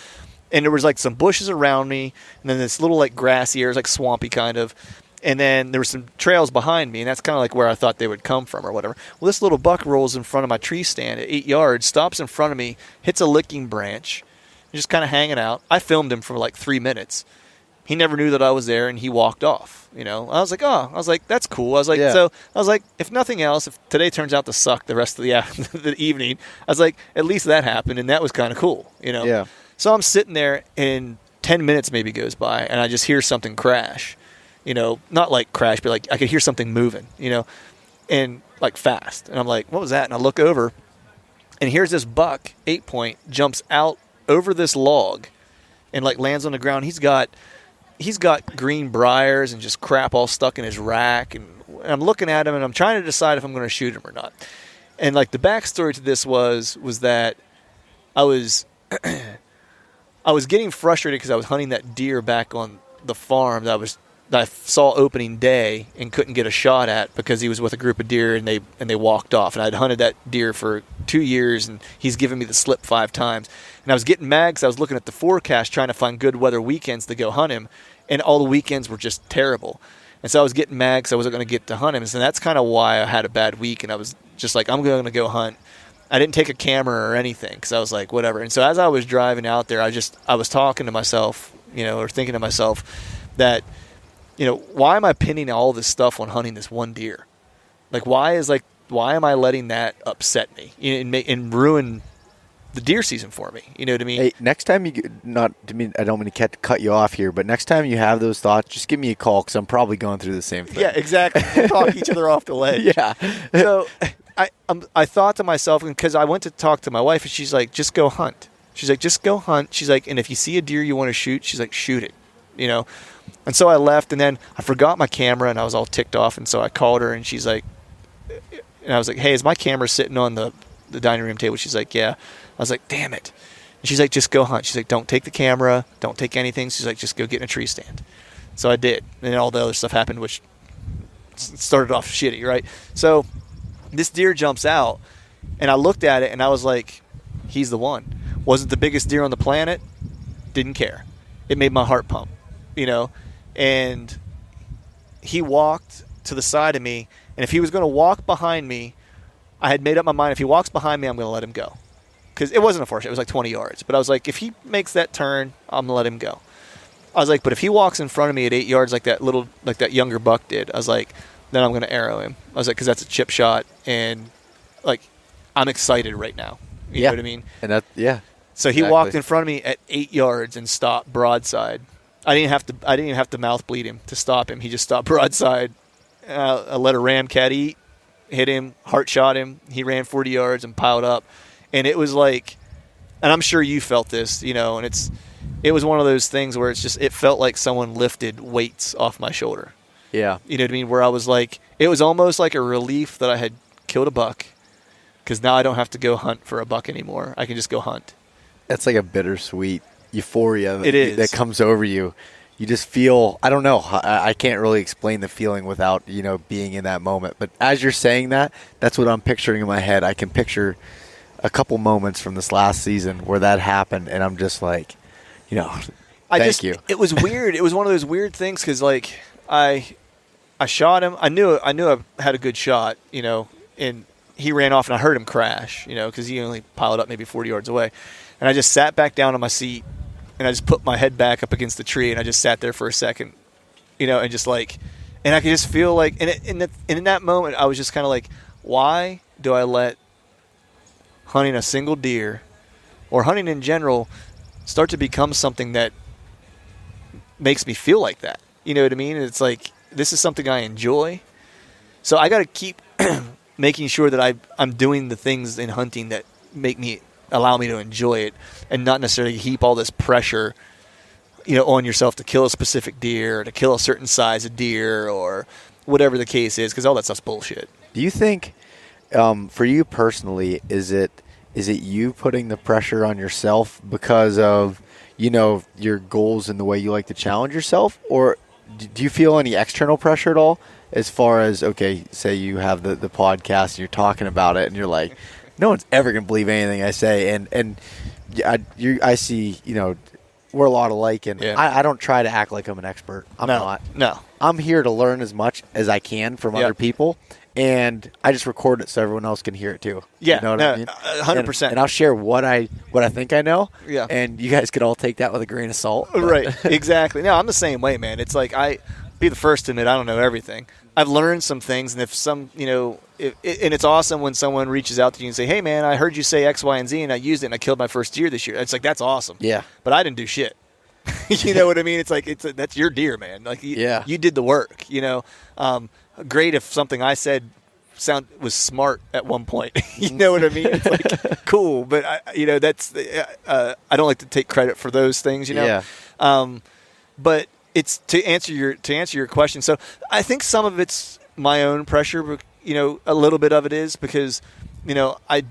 And there was, like, some bushes around me, and then this little, like, grassy area, like swampy kind of. And then there were some trails behind me, and that's kind of like where I thought they would come from or whatever. Well, this little buck rolls in front of my tree stand at 8 yards, stops in front of me, hits a licking branch, just kind of hanging out. I filmed him for like 3 minutes. He never knew that I was there, and he walked off. I was like, that's cool. I was like, if nothing else, if today turns out to suck the rest of the evening, I was like, at least that happened, and that was kind of cool. Yeah. So I'm sitting there, and 10 minutes maybe goes by, and I just hear something crash. Not like crash, but like I could hear something moving, and like fast. And I'm like, what was that? And I look over, and here's this buck, 8-point, jumps out over this log and like lands on the ground. He's got green briars and just crap all stuck in his rack. And I'm looking at him, and I'm trying to decide if I'm going to shoot him or not. And like the backstory to this was that I was I was getting frustrated because I was hunting that deer back on the farm that I saw opening day and couldn't get a shot at because he was with a group of deer and they walked off. And I'd hunted that deer for 2 years, and he's given me the slip 5 times. And I was getting mad because I was looking at the forecast trying to find good weather weekends to go hunt him, and all the weekends were just terrible. And so I was getting mad because I wasn't going to get to hunt him. And so that's kind of why I had a bad week, and I was just like, I'm going to go hunt. I didn't take a camera or anything because I was like, whatever. And so as I was driving out there, I was talking to myself, or thinking to myself that, why am I pinning all this stuff on hunting this one deer? Like, why am I letting that upset me and ruin the deer season for me? You know what I mean? Hey, next time I don't mean to cut you off here, but next time you have those thoughts, just give me a call because I'm probably going through the same thing. Yeah, exactly. We'll talk each other off the ledge. Yeah. So I thought to myself, because I went to talk to my wife, and she's like, just go hunt. She's like, just go hunt. She's like, and if you see a deer you want to shoot, she's like, shoot it, And so I left, and then I forgot my camera, and I was all ticked off, and so I called her, and she's like, and I was like, hey, is my camera sitting on the dining room table? She's like, yeah. I was like, damn it. And she's like, just go hunt. She's like, don't take the camera, don't take anything. She's like, just go get in a tree stand. So I did, and then all the other stuff happened, which started off shitty, right? So this deer jumps out, and I looked at it, and I was like, he's the one. Wasn't the biggest deer on the planet, didn't care. It made my heart pump, and he walked to the side of me, and if he was going to walk behind me, I had made up my mind, if he walks behind me, I'm going to let him go. Because it wasn't a force, it was like 20 yards. But I was like, if he makes that turn, I'm going to let him go. I was like, but if he walks in front of me at 8 yards like that younger buck did, I was like, then I'm going to arrow him. I was like, because that's a chip shot, and like, I'm excited right now. You know what I mean? And that, yeah. So he walked in front of me at 8 yards and stopped broadside. I didn't even have to mouth bleed him to stop him. He just stopped broadside. I let a ram cat eat, hit him, heart shot him. He ran 40 yards and piled up. And it was like, and I'm sure you felt this, and it was one of those things where it felt like someone lifted weights off my shoulder. Yeah. You know what I mean? Where I was like, it was almost like a relief that I had killed a buck, because now I don't have to go hunt for a buck anymore. I can just go hunt. That's like a bittersweet euphoria it is. that comes over you. you just feel, I don't know, I can't really explain the feeling without, being in that moment. But as you're saying that, that's what I'm picturing in my head. I can picture a couple moments from this last season where that happened, and I'm just like, thank you. It was weird. It was one of those weird things because, like, I shot him. I knew I had a good shot, and he ran off, and I heard him crash, because he only piled up maybe 40 yards away. And I just sat back down on my seat, and I just put my head back up against the tree, and I just sat there for a second, and just like, and I could just feel like, and in that moment, I was just kind of like, why do I let hunting a single deer or hunting in general start to become something that makes me feel like that? You know what I mean? It's like, this is something I enjoy. So I got to keep making sure that I'm doing the things in hunting that allow me to enjoy it, and not necessarily heap all this pressure, on yourself to kill a specific deer or to kill a certain size of deer or whatever the case is, because all that stuff's bullshit. Do you think, for you personally, is it you putting the pressure on yourself because of, your goals and the way you like to challenge yourself, or do you feel any external pressure at all? As far as, okay, say you have the podcast and you're talking about it and you're like, no one's ever going to believe anything I say. And I see, we're a lot alike, and I don't try to act like I'm an expert. I'm not. No. I'm here to learn as much as I can from other people, and I just record it so everyone else can hear it too. Yeah, you know what I mean? 100%. And I'll share what I think I know. Yeah. And you guys could all take that with a grain of salt. Right. Exactly. No, I'm the same way, man. It's like, be the first to admit I don't know everything. I've learned some things, and if some, and it's awesome when someone reaches out to you and say, hey, man, I heard you say X, Y, and Z, and I used it, and I killed my first deer this year. It's like, that's awesome. Yeah. But I didn't do shit. You know what I mean? It's like, that's your deer, man. Like, you did the work, Great if something I said was smart at one point. You know what I mean? It's like, cool. But, that's, I don't like to take credit for those things, Yeah. But it's to answer your question. So I think some of it's my own pressure, but a little bit of it is because I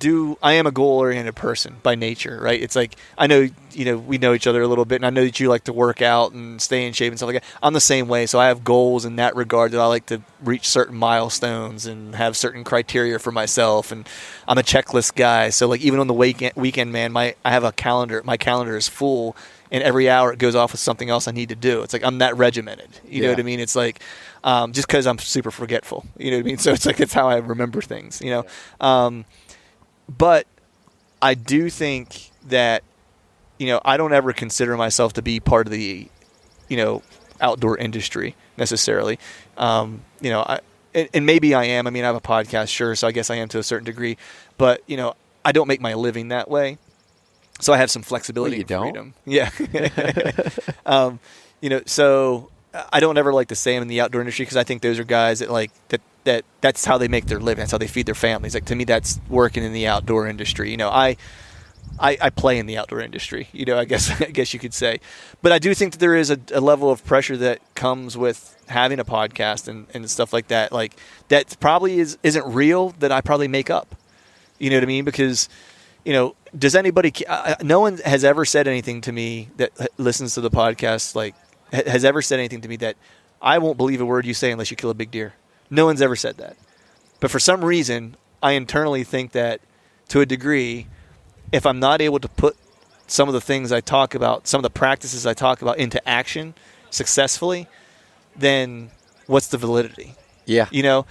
am a goal-oriented person by nature, right? It's like, I know, we know each other a little bit, and I know that you like to work out and stay in shape and stuff like that. I'm the same way, so I have goals in that regard, that I like to reach certain milestones and have certain criteria for myself, and I'm a checklist guy. So like, even on the weekend, man, I have a calendar. My calendar is full, and every hour it goes off with something else I need to do. It's like, I'm that regimented. You know what I mean? It's like, just because I'm super forgetful. You know what I mean? So it's like, it's how I remember things, But I do think that, I don't ever consider myself to be part of the, outdoor industry necessarily. And maybe I am. I mean, I have a podcast, sure, so I guess I am to a certain degree. But, I don't make my living that way. So I have some flexibility and freedom. Yeah. So I don't ever like to say I'm in the outdoor industry, because I think those are guys that like that's how they make their living. That's how they feed their families. Like, to me, that's working in the outdoor industry. I play in the outdoor industry, I guess you could say. But I do think that there is a level of pressure that comes with having a podcast and stuff like that. Like, that probably isn't real, that I probably make up. You know what I mean? Because, does anybody? No one has ever said anything to me that listens to the podcast, like, has ever said anything to me that I won't believe a word you say unless you kill a big deer. No one's ever said that. But for some reason, I internally think that, to a degree, if I'm not able to put some of the things I talk about, some of the practices I talk about into action successfully, then what's the validity? Yeah. And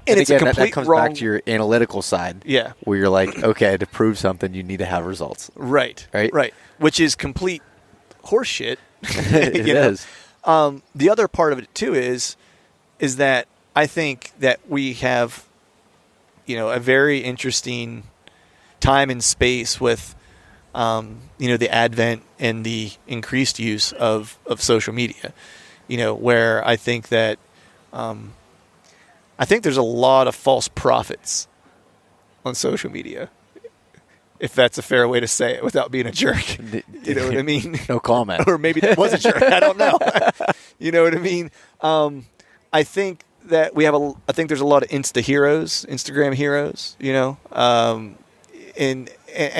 it's again, a complete that comes wrong... back to your analytical side. Yeah. Where you're like, okay, to prove something, you need to have results. Right. Which is complete horseshit. It is. The other part of it, too, is that I think that we have, a very interesting time and space with, the advent and the increased use of social media, where I think that there's a lot of false prophets on social media, if that's a fair way to say it without being a jerk. You know what I mean? No comment. Or maybe that was a jerk. I don't know. You know what I mean? I think that I think there's a lot of Instagram heroes, and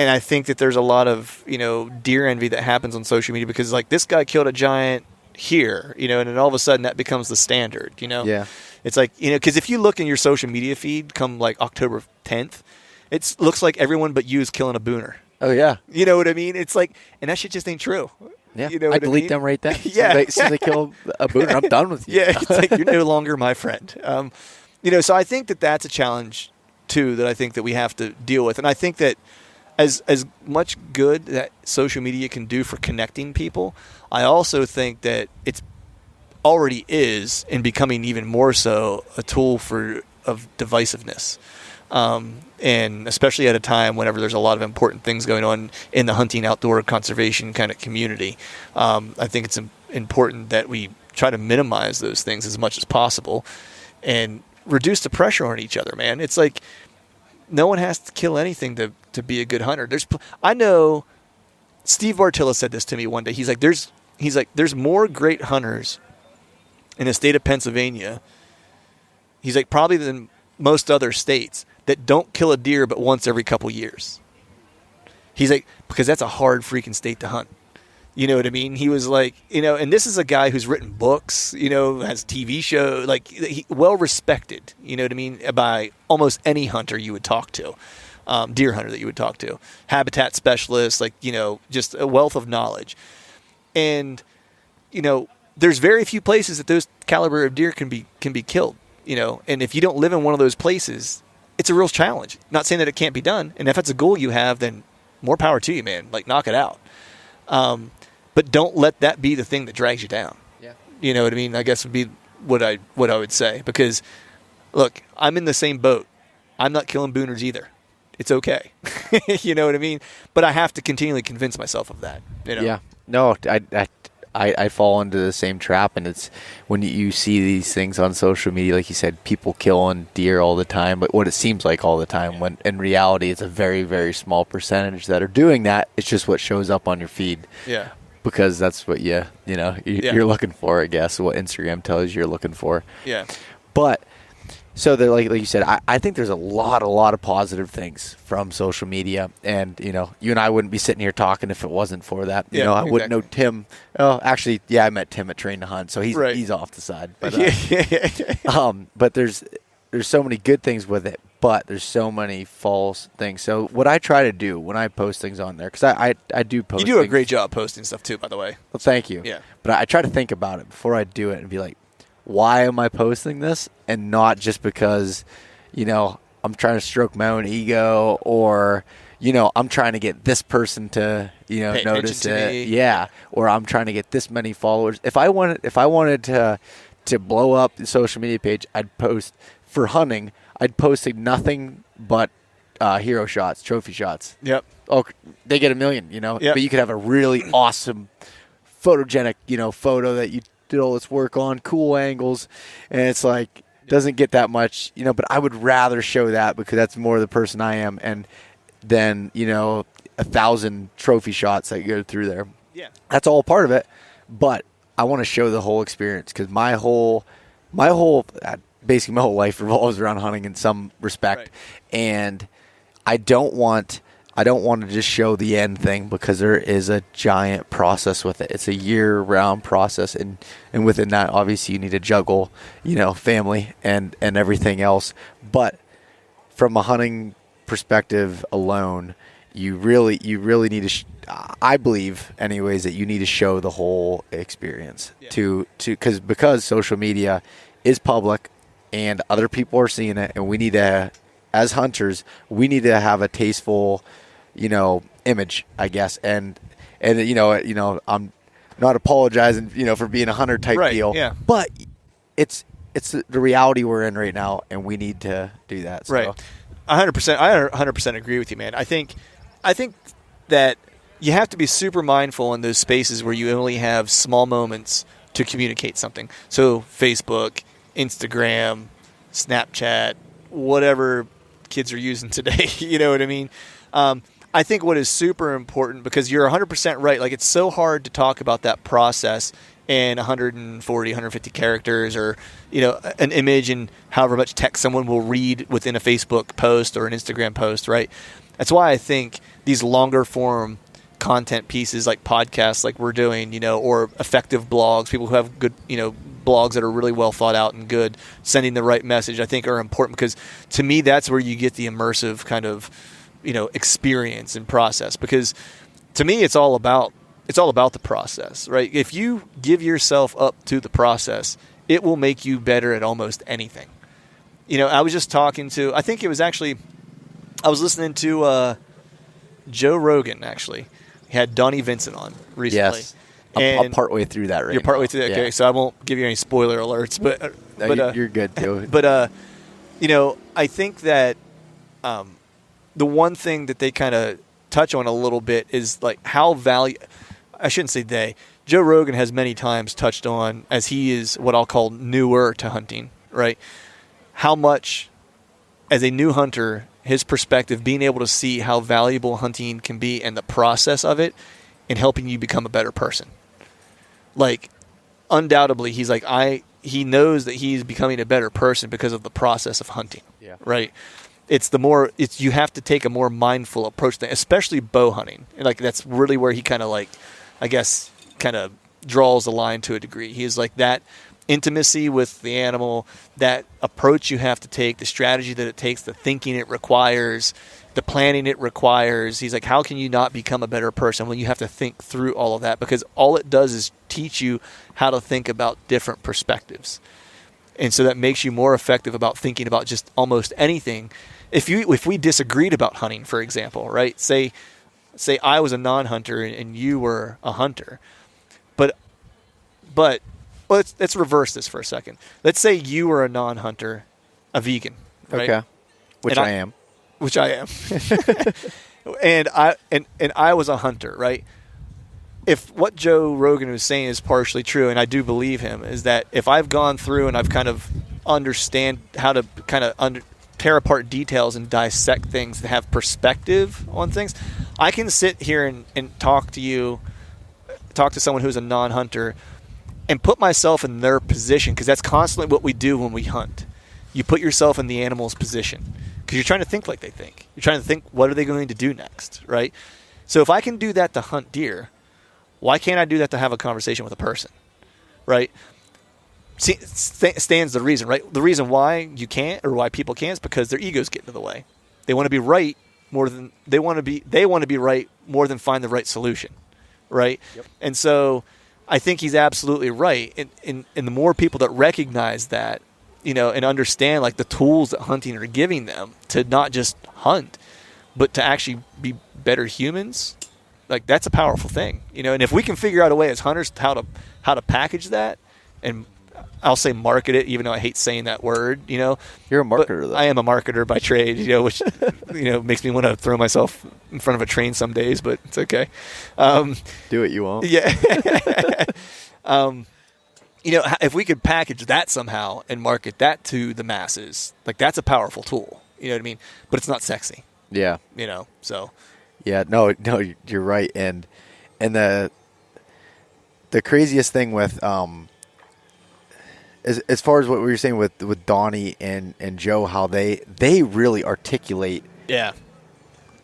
I think that there's a lot of, deer envy that happens on social media, because, like, this guy killed a giant here, and then all of a sudden that becomes the standard, Yeah. It's like, because if you look in your social media feed come like October 10th, it looks like everyone but you is killing a booner. Oh, yeah. You know what I mean? It's like, and that shit just ain't true. Yeah. You know I what delete mean? them right then. Yeah. As soon as they kill a booner, I'm done with you. Yeah. It's like, you're no longer my friend. So I think that that's a challenge too, that I think that we have to deal with. And I think that as much good that social media can do for connecting people, I also think that it's already is, and becoming even more so, a tool of divisiveness. And especially at a time whenever there's a lot of important things going on in the hunting outdoor conservation kind of community, I think it's important that we try to minimize those things as much as possible and reduce the pressure on each other, man. It's like no one has to kill anything to be a good hunter. I know Steve Bartilla said this to me one day. He's like, there's more great hunters in the state of Pennsylvania, he's like, probably than most other states, that don't kill a deer but once every couple years. He's like, because that's a hard freaking state to hunt. You know what I mean? He was like, and this is a guy who's written books, has TV shows, like well respected, you know what I mean, by almost any hunter you would talk to, deer hunter that you would talk to, habitat specialist, like, just a wealth of knowledge. And, there's very few places that those caliber of deer can be killed, and if you don't live in one of those places, it's a real challenge. Not saying that it can't be done. And if that's a goal you have, then more power to you, man. Like, knock it out. But don't let that be the thing that drags you down. Yeah. You know what I mean? I guess would be what I would say. Because, look, I'm in the same boat. I'm not killing booners either. It's okay. You know what I mean? But I have to continually convince myself of that. Yeah. No, I fall into the same trap, and it's when you see these things on social media, like you said, people killing deer all the time, but what it seems like all the time, when in reality it's a very, very small percentage that are doing that. It's just what shows up on your feed. Yeah. Because that's what you're looking for, I guess, what Instagram tells you you're looking for. Yeah. But so they're like you said, I think there's a lot of positive things from social media, and you and I wouldn't be sitting here talking if it wasn't for that. I wouldn't know Tim. Oh, actually, yeah, I met Tim at Train to Hunt, so he's off the side. But but there's so many good things with it, but there's so many false things. So what I try to do when I post things on there, because I do post. You do a great job posting stuff too, by the way. Well, thank you. Yeah. But I try to think about it before I do it and be like, why am I posting this? And not just because, I'm trying to stroke my own ego, or, I'm trying to get this person to, notice it. Yeah. Or I'm trying to get this many followers. If I wanted to blow up the social media page, I'd post for hunting. I'd post nothing but hero shots, trophy shots. Yep. Oh, they get 1 million, Yep. But you could have a really awesome photogenic, photo that you did all this work on, cool angles, and it's like doesn't get that much, but I would rather show that because that's more the person I am, and then 1,000 trophy shots that go through there. Yeah, that's all part of it, but I want to show the whole experience, because my whole basically my whole life revolves around hunting in some respect, right. And I don't want to just show the end thing, because there is a giant process with it. It's a year-round process, and within that, obviously, you need to juggle, family and everything else. But from a hunting perspective alone, you really need to. I believe, anyways, that you need to show the whole experience because social media is public, and other people are seeing it, and we need to, as hunters, we need to have a tasteful image, I guess, and I'm not apologizing, for being a hunter type deal, yeah. But it's the reality we're in right now, and we need to do that. So. Right, 100%. I 100% agree with you, man. I think that you have to be super mindful in those spaces where you only have small moments to communicate something. So Facebook, Instagram, Snapchat, whatever kids are using today, you know what I mean? I think what is super important, because you're 100% right, like it's so hard to talk about that process in 140, 150 characters, or, an image and however much text someone will read within a Facebook post or an Instagram post, right? That's why I think these longer form content pieces like podcasts like we're doing, or effective blogs, people who have good, blogs that are really well thought out and good, sending the right message, I think are important, because to me that's where you get the immersive kind of, experience and process, because to me it's all about the process, right? If you give yourself up to the process, it will make you better at almost anything. I was just talking to, I was listening to Joe Rogan, actually. He had Donnie Vincent on recently. Yes. I'm partway through that right now. You're partway through that? Okay, so I won't give you any spoiler alerts. But you're good, too. But, I think that the one thing that they kind of touch on a little bit is like how I shouldn't say they. Joe Rogan has many times touched on, as he is what I'll call newer to hunting, right? How much, as a new hunter, his perspective, being able to see how valuable hunting can be and the process of it in helping you become a better person. Like, undoubtedly, he's like, he knows that he's becoming a better person because of the process of hunting, right? You have to take a more mindful approach, especially bow hunting. Like, that's really where he kind of like, I guess, kind of draws the line to a degree. He's like that intimacy with the animal, that approach you have to take, the strategy that it takes, the thinking it requires, the planning it requires. He's like, how can you not become a better person when you have to think through all of that? Because all it does is teach you how to think about different perspectives. And so that makes you more effective about thinking about just almost anything. If we disagreed about hunting, for example, right? Say I was a non-hunter and you were a hunter. But let's reverse this for a second. Let's say you were a non-hunter, a vegan, right? Okay. Which I am. and I was a hunter, right? If what Joe Rogan was saying is partially true, and I do believe him, is that if I've gone through and I've kind of understand how to kind of tear apart details and dissect things and have perspective on things, I can sit here and talk to someone who's a non-hunter and put myself in their position, because that's constantly what we do when we hunt. You put yourself in the animal's position because you're trying to think like they think. You're trying to think, what are they going to do next, right? So if I can do that to hunt deer, why can't I do that to have a conversation with a person, right? Stands the reason, right? The reason why you can't, or why people can't, is because their egos get into the way. They want to be right more than they want to be right more than find the right solution, right? Yep. And so I think he's absolutely right. And the more people that recognize that, and understand like the tools that hunting are giving them to not just hunt, but to actually be better humans, like that's a powerful thing, And if we can figure out a way as hunters how to package that, and I'll say market it, even though I hate saying that word, You're a marketer, though. I am a marketer by trade, which makes me want to throw myself in front of a train some days, but it's okay. Do it, you won't. Yeah. If we could package that somehow and market that to the masses, like that's a powerful tool. You know what I mean? But it's not sexy. Yeah. So. Yeah. No, you're right. And the craziest thing with as far as what we were saying with Donnie and Joe, how they really articulate. Yeah.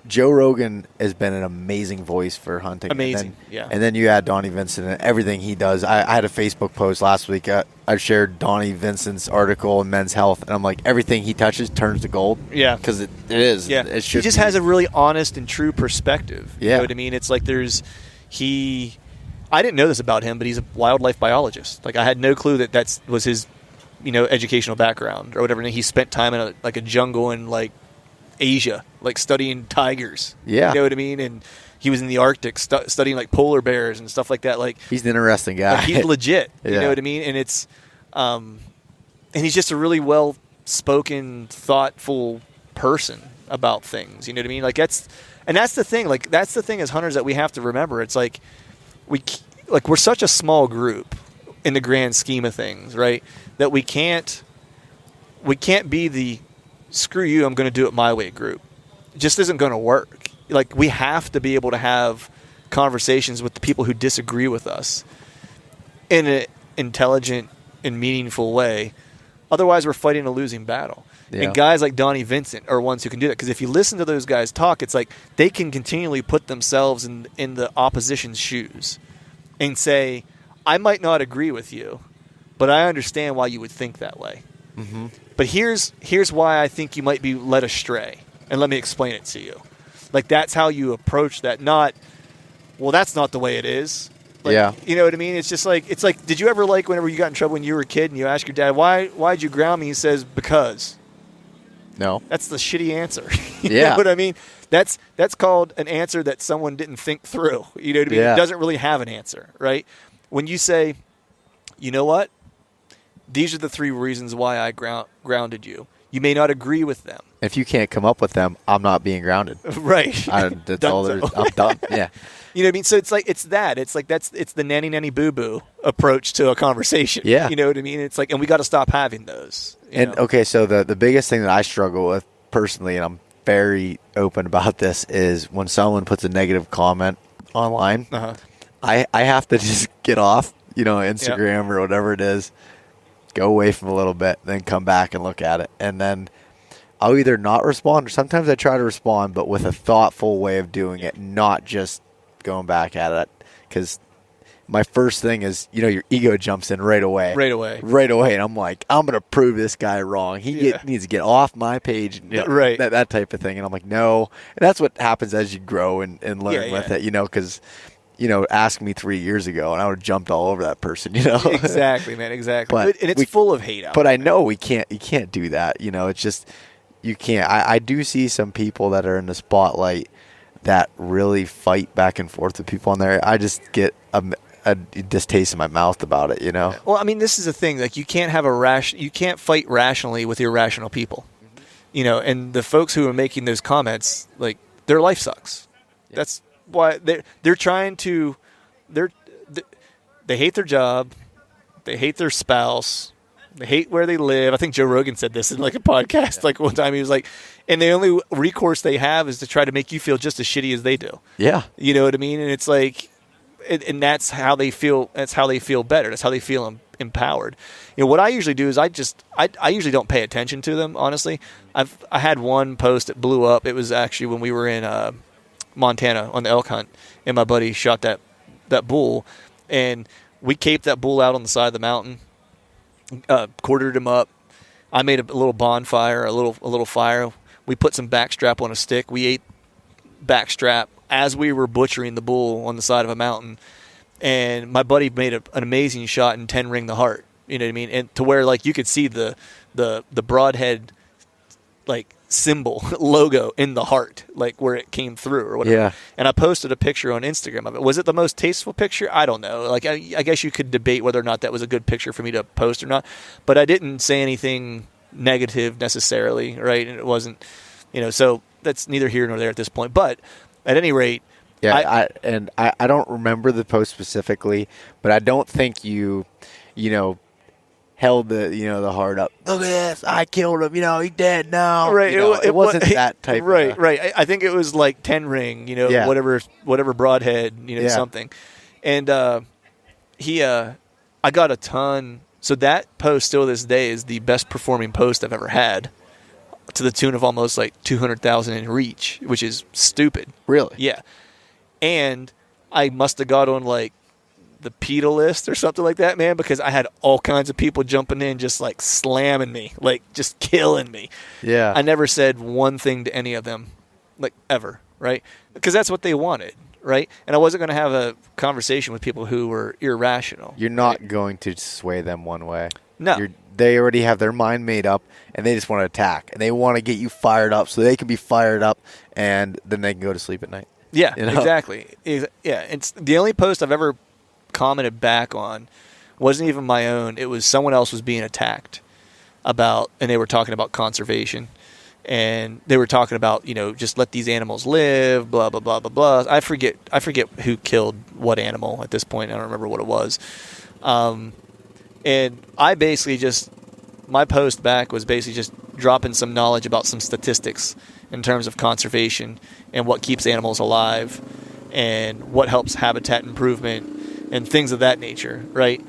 Joe Rogan has been an amazing voice for hunting. Amazing, And then you add Donnie Vincent and everything he does. I had a Facebook post last week. I shared Donnie Vincent's article in Men's Health, and I'm like, everything he touches turns to gold. Yeah. Because it is. Yeah. He just has a really honest and true perspective. You know what I mean? It's like I didn't know this about him, but he's a wildlife biologist. Like I had no clue that was his, educational background or whatever. And he spent time in a jungle in like Asia, like studying tigers. Yeah. You know what I mean? And he was in the Arctic studying like polar bears and stuff like that. Like he's an interesting guy. Like, he's legit. Yeah. You know what I mean? And it's, and he's just a really well-spoken, thoughtful person about things. You know what I mean? Like that's the thing. Like that's the thing as hunters that we have to remember. It's like we're such a small group in the grand scheme of things, right? That we can't be the screw you, I'm going to do it my way group. It just isn't going to work. Like we have to be able to have conversations with the people who disagree with us in an intelligent and meaningful way, Otherwise, we're fighting a losing battle. Yeah. And guys like Donnie Vincent are ones who can do that. Because if you listen to those guys talk, it's like they can continually put themselves in the opposition's shoes and say, I might not agree with you, but I understand why you would think that way. Mm-hmm. But here's why I think you might be led astray. And let me explain it to you. Like, that's how you approach that. Not, well, that's not the way it is. Like, yeah. You know what I mean? It's just like, did you ever, like, whenever you got in trouble when you were a kid and you asked your dad, why'd you ground me? He says, because. No. That's the shitty answer. You Yeah. know what I mean? That's called an answer that someone didn't think through. You know what I mean? Yeah. It doesn't really have an answer, right? When you say, you know what? These are the 3 reasons why I grounded you. You may not agree with them. If you can't come up with them, I'm not being grounded. Right. That's all there is. I'm done. Yeah. You know what I mean? So it's the nanny boo boo approach to a conversation. Yeah. You know what I mean? It's like, and we got to stop having those. You know? Okay, so the biggest thing that I struggle with personally, and I'm very open about this, is when someone puts a negative comment online, I have to just get off, Instagram or whatever it is, go away from a little bit, then come back and look at it. And then I'll either not respond, or sometimes I try to respond, but with a thoughtful way of doing it, not just going back at it. Because my first thing is, your ego jumps in right away. And I'm like, I'm going to prove this guy wrong. He needs to get off my page. Right. That type of thing. And I'm like, no. And that's what happens as you grow and learn with it, because, ask me 3 years ago and I would have jumped all over that person, Exactly, man. Exactly. And it's full of hate out there. But I know you can't do that. It's just, you can't. I do see some people that are in the spotlight that really fight back and forth with people on there. I just get a distaste in my mouth about it, Well, I mean, this is the thing. Like, you can't have you can't fight rationally with irrational people, and the folks who are making those comments, like, their life sucks. Yeah. That's why they're trying to, they hate their job. They hate their spouse. They hate where they live. I think Joe Rogan said this in like a podcast. Like, one time he was like, and the only recourse they have is to try to make you feel just as shitty as they do. Yeah. You know what I mean? And it's like, and that's how they feel. That's how they feel better. That's how they feel empowered. What I usually do is I usually don't pay attention to them. Honestly, I had one post that blew up. It was actually when we were in Montana on the elk hunt, and my buddy shot that bull, and we caped that bull out on the side of the mountain, quartered him up. I made a little bonfire, a little fire. We put some backstrap on a stick. We ate backstrap as we were butchering the bull on the side of a mountain. And my buddy made an amazing shot and 10 ring the heart. You know what I mean? And to where, like, you could see the broadhead, like, symbol logo in the heart, like where it came through or whatever. Yeah. And I posted a picture on Instagram of it. Was it the most tasteful picture? I don't know. Like, I guess you could debate whether or not that was a good picture for me to post or not, but I didn't say anything negative necessarily, right? And it wasn't, so that's neither here nor there at this point. But at any rate, I don't remember the post specifically, but I don't think you held the heart up. Look at this! I killed him. He's dead now. Right. It wasn't that type. Right. Of right. I think it was like 10 ring. Whatever broadhead. Something. And I got a ton. So that post still this day is the best performing post I've ever had, to the tune of almost like 200,000 in reach, which is stupid. Really? Yeah. And I must have got on like the PETA list or something like that, man, because I had all kinds of people jumping in, just like slamming me, like just killing me. Yeah. I never said one thing to any of them, like, ever, right? Because that's what they wanted, right? And I wasn't going to have a conversation with people who were irrational. You're not going to sway them one way. No. They already have their mind made up, and they just want to attack, and they want to get you fired up so they can be fired up, and then they can go to sleep at night. Yeah, exactly. Yeah, it's the only post I've ever commented back on wasn't even my own. It was someone else was being attacked and they were talking about conservation, and they were talking about, just let these animals live, blah, blah, blah, blah, blah. I forget who killed what animal at this point. I don't remember what it was. And I basically my post back was basically just dropping some knowledge about some statistics in terms of conservation and what keeps animals alive and what helps habitat improvement and things of that nature, right?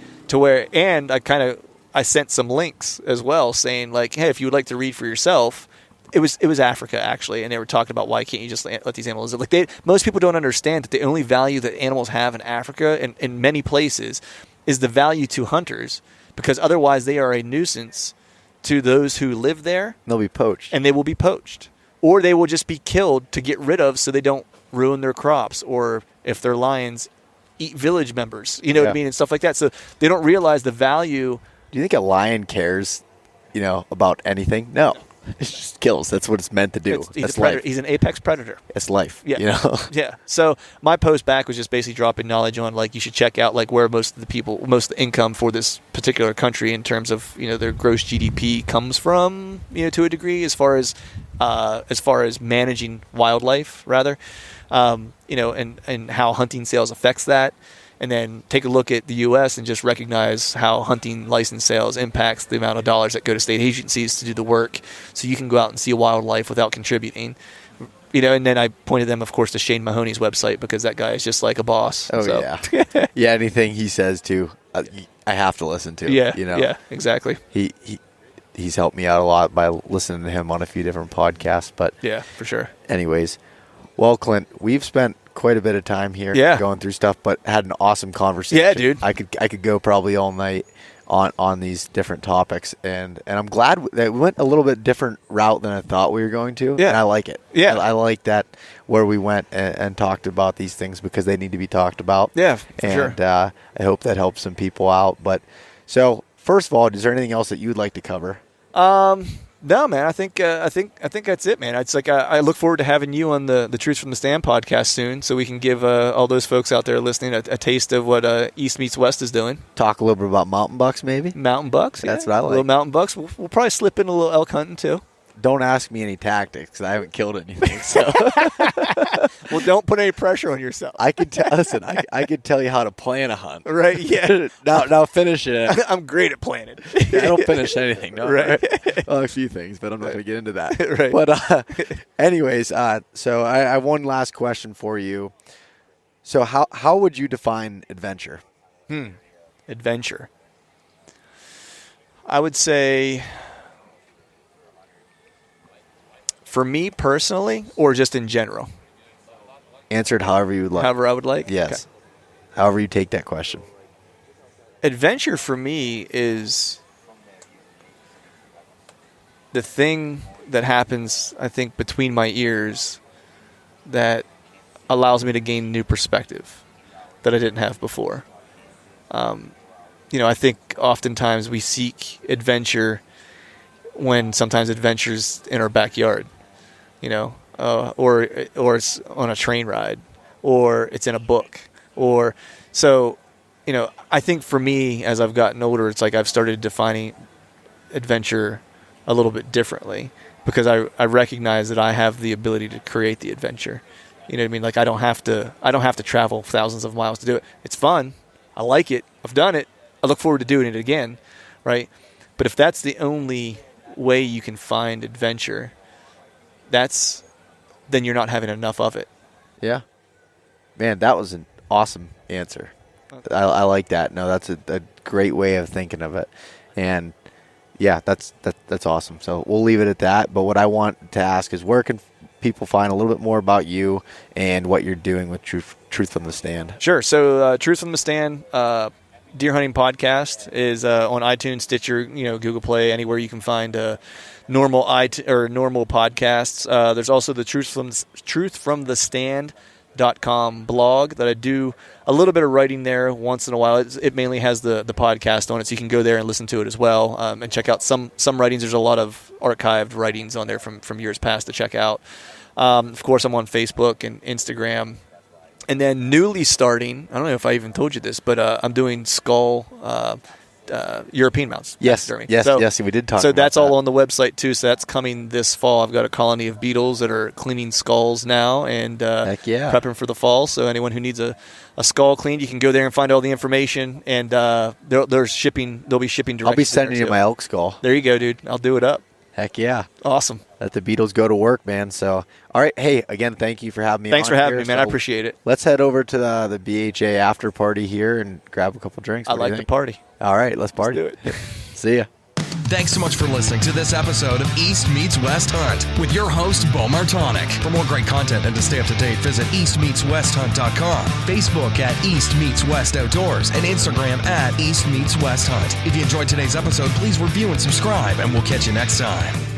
And I kind of I sent some links as well saying like, hey, if you would like to read for yourself. It was Africa actually, and they were talking about why can't you just let these animals live? Like most people don't understand that the only value that animals have in Africa and in many places is the value to hunters, because otherwise they are a nuisance to those who live there. They'll be poached, and they will be poached, or they will just be killed to get rid of so they don't ruin their crops, or if they're lions, eat village members. You know what I mean, and stuff like that. So they don't realize the value. Do you think a lion cares, about anything? No. It just kills. That's what it's meant to do. He's a predator. He's an apex predator. It's life. Yeah. Yeah. So my post back was just basically dropping knowledge on like you should check out like where most of the income for this particular country in terms of their gross GDP comes from to a degree as far as managing wildlife rather, and how hunting sales affects that. And then take a look at the U.S. and just recognize how hunting license sales impacts the amount of dollars that go to state agencies to do the work, so you can go out and see wildlife without contributing. And then I pointed them, of course, to Shane Mahoney's website because that guy is just like a boss. Oh, so. Yeah. Yeah, anything he says, too, I have to listen to. Yeah, yeah, exactly. He's helped me out a lot by listening to him on a few different podcasts. But yeah, for sure. Anyways, well, Clint, we've spent quite a bit of time here going through stuff, but had an awesome conversation. Yeah, dude. I could go probably all night on these different topics, and I'm glad that we went a little bit different route than I thought we were going to. Yeah. And I like it. Yeah. I like that where we went and talked about these things because they need to be talked about. Yeah, for sure. And I hope that helps some people out. But so first of all, is there anything else that you'd like to cover? No, man. I think that's it, man. It's like I look forward to having you on the Truth from the Stand podcast soon, so we can give all those folks out there listening a taste of what East Meets West is doing. Talk a little bit about mountain bucks, maybe. Mountain bucks, that's what I like. A little mountain bucks. We'll probably slip in a little elk hunting too. Don't ask me any tactics because I haven't killed anything. So, well, don't put any pressure on yourself. I could listen. I could tell you how to plan a hunt. Right? Yeah. now finish it. I'm great at planning. I don't finish anything. No, right. Well, a few things, but I'm not going to get into that. Right. But anyways, so I have one last question for you. So how would you define adventure? Adventure. I would say, for me personally, or just in general? Answer it however you would like. However I would like? Yes. Okay. However you take that question. Adventure for me is the thing that happens, I think, between my ears that allows me to gain new perspective that I didn't have before. I think oftentimes we seek adventure when sometimes adventure's in our backyard, or it's on a train ride, or it's in a book, or so. I think for me, as I've gotten older, it's like I've started defining adventure a little bit differently because I recognize that I have the ability to create the adventure. You know what I mean? Like I don't have to travel thousands of miles to do it. It's fun. I like it. I've done it. I look forward to doing it again, right? But if that's the only way you can find adventure, then you're not having enough of it. Yeah. Man, that was an awesome answer. I like that. No, that's a great way of thinking of it. And yeah, that's awesome. So we'll leave it at that. But what I want to ask is, where can people find a little bit more about you and what you're doing with Truth from the Stand? Sure. So Truth from the Stand, Deer Hunting Podcast is on iTunes, Stitcher, Google Play, anywhere you can find normal podcasts. There's also the Truth from the Stand.com blog that I do a little bit of writing there once in a while. It mainly has the podcast on it, so you can go there and listen to it as well, and check out some writings. There's a lot of archived writings on there from years past to check out. Of course, I'm on Facebook and Instagram. And then newly starting, I don't know if I even told you this, but I'm doing skull European mounts. Yes, we did talk about that. So that's all on the website too. So that's coming this fall. I've got a colony of beetles that are cleaning skulls now and prepping for the fall. So anyone who needs a skull cleaned, you can go there and find all the information. And they'll be shipping direct. I'll be sending you my elk skull. There you go, dude. I'll do it up. Heck yeah. Awesome. Let the beetles go to work, man. So, all right. Hey, again, thank you for having me on. Thanks for having me, man. I appreciate it. Let's head over to the BHA after party here and grab a couple drinks. I like to party. All right, let's party. Let's do it. See ya. Thanks so much for listening to this episode of East Meets West Hunt with your host, Bo Martonic. For more great content and to stay up to date, visit eastmeetswesthunt.com, Facebook at East Meets West Outdoors, and Instagram at East Meets West Hunt. If you enjoyed today's episode, please review and subscribe, and we'll catch you next time.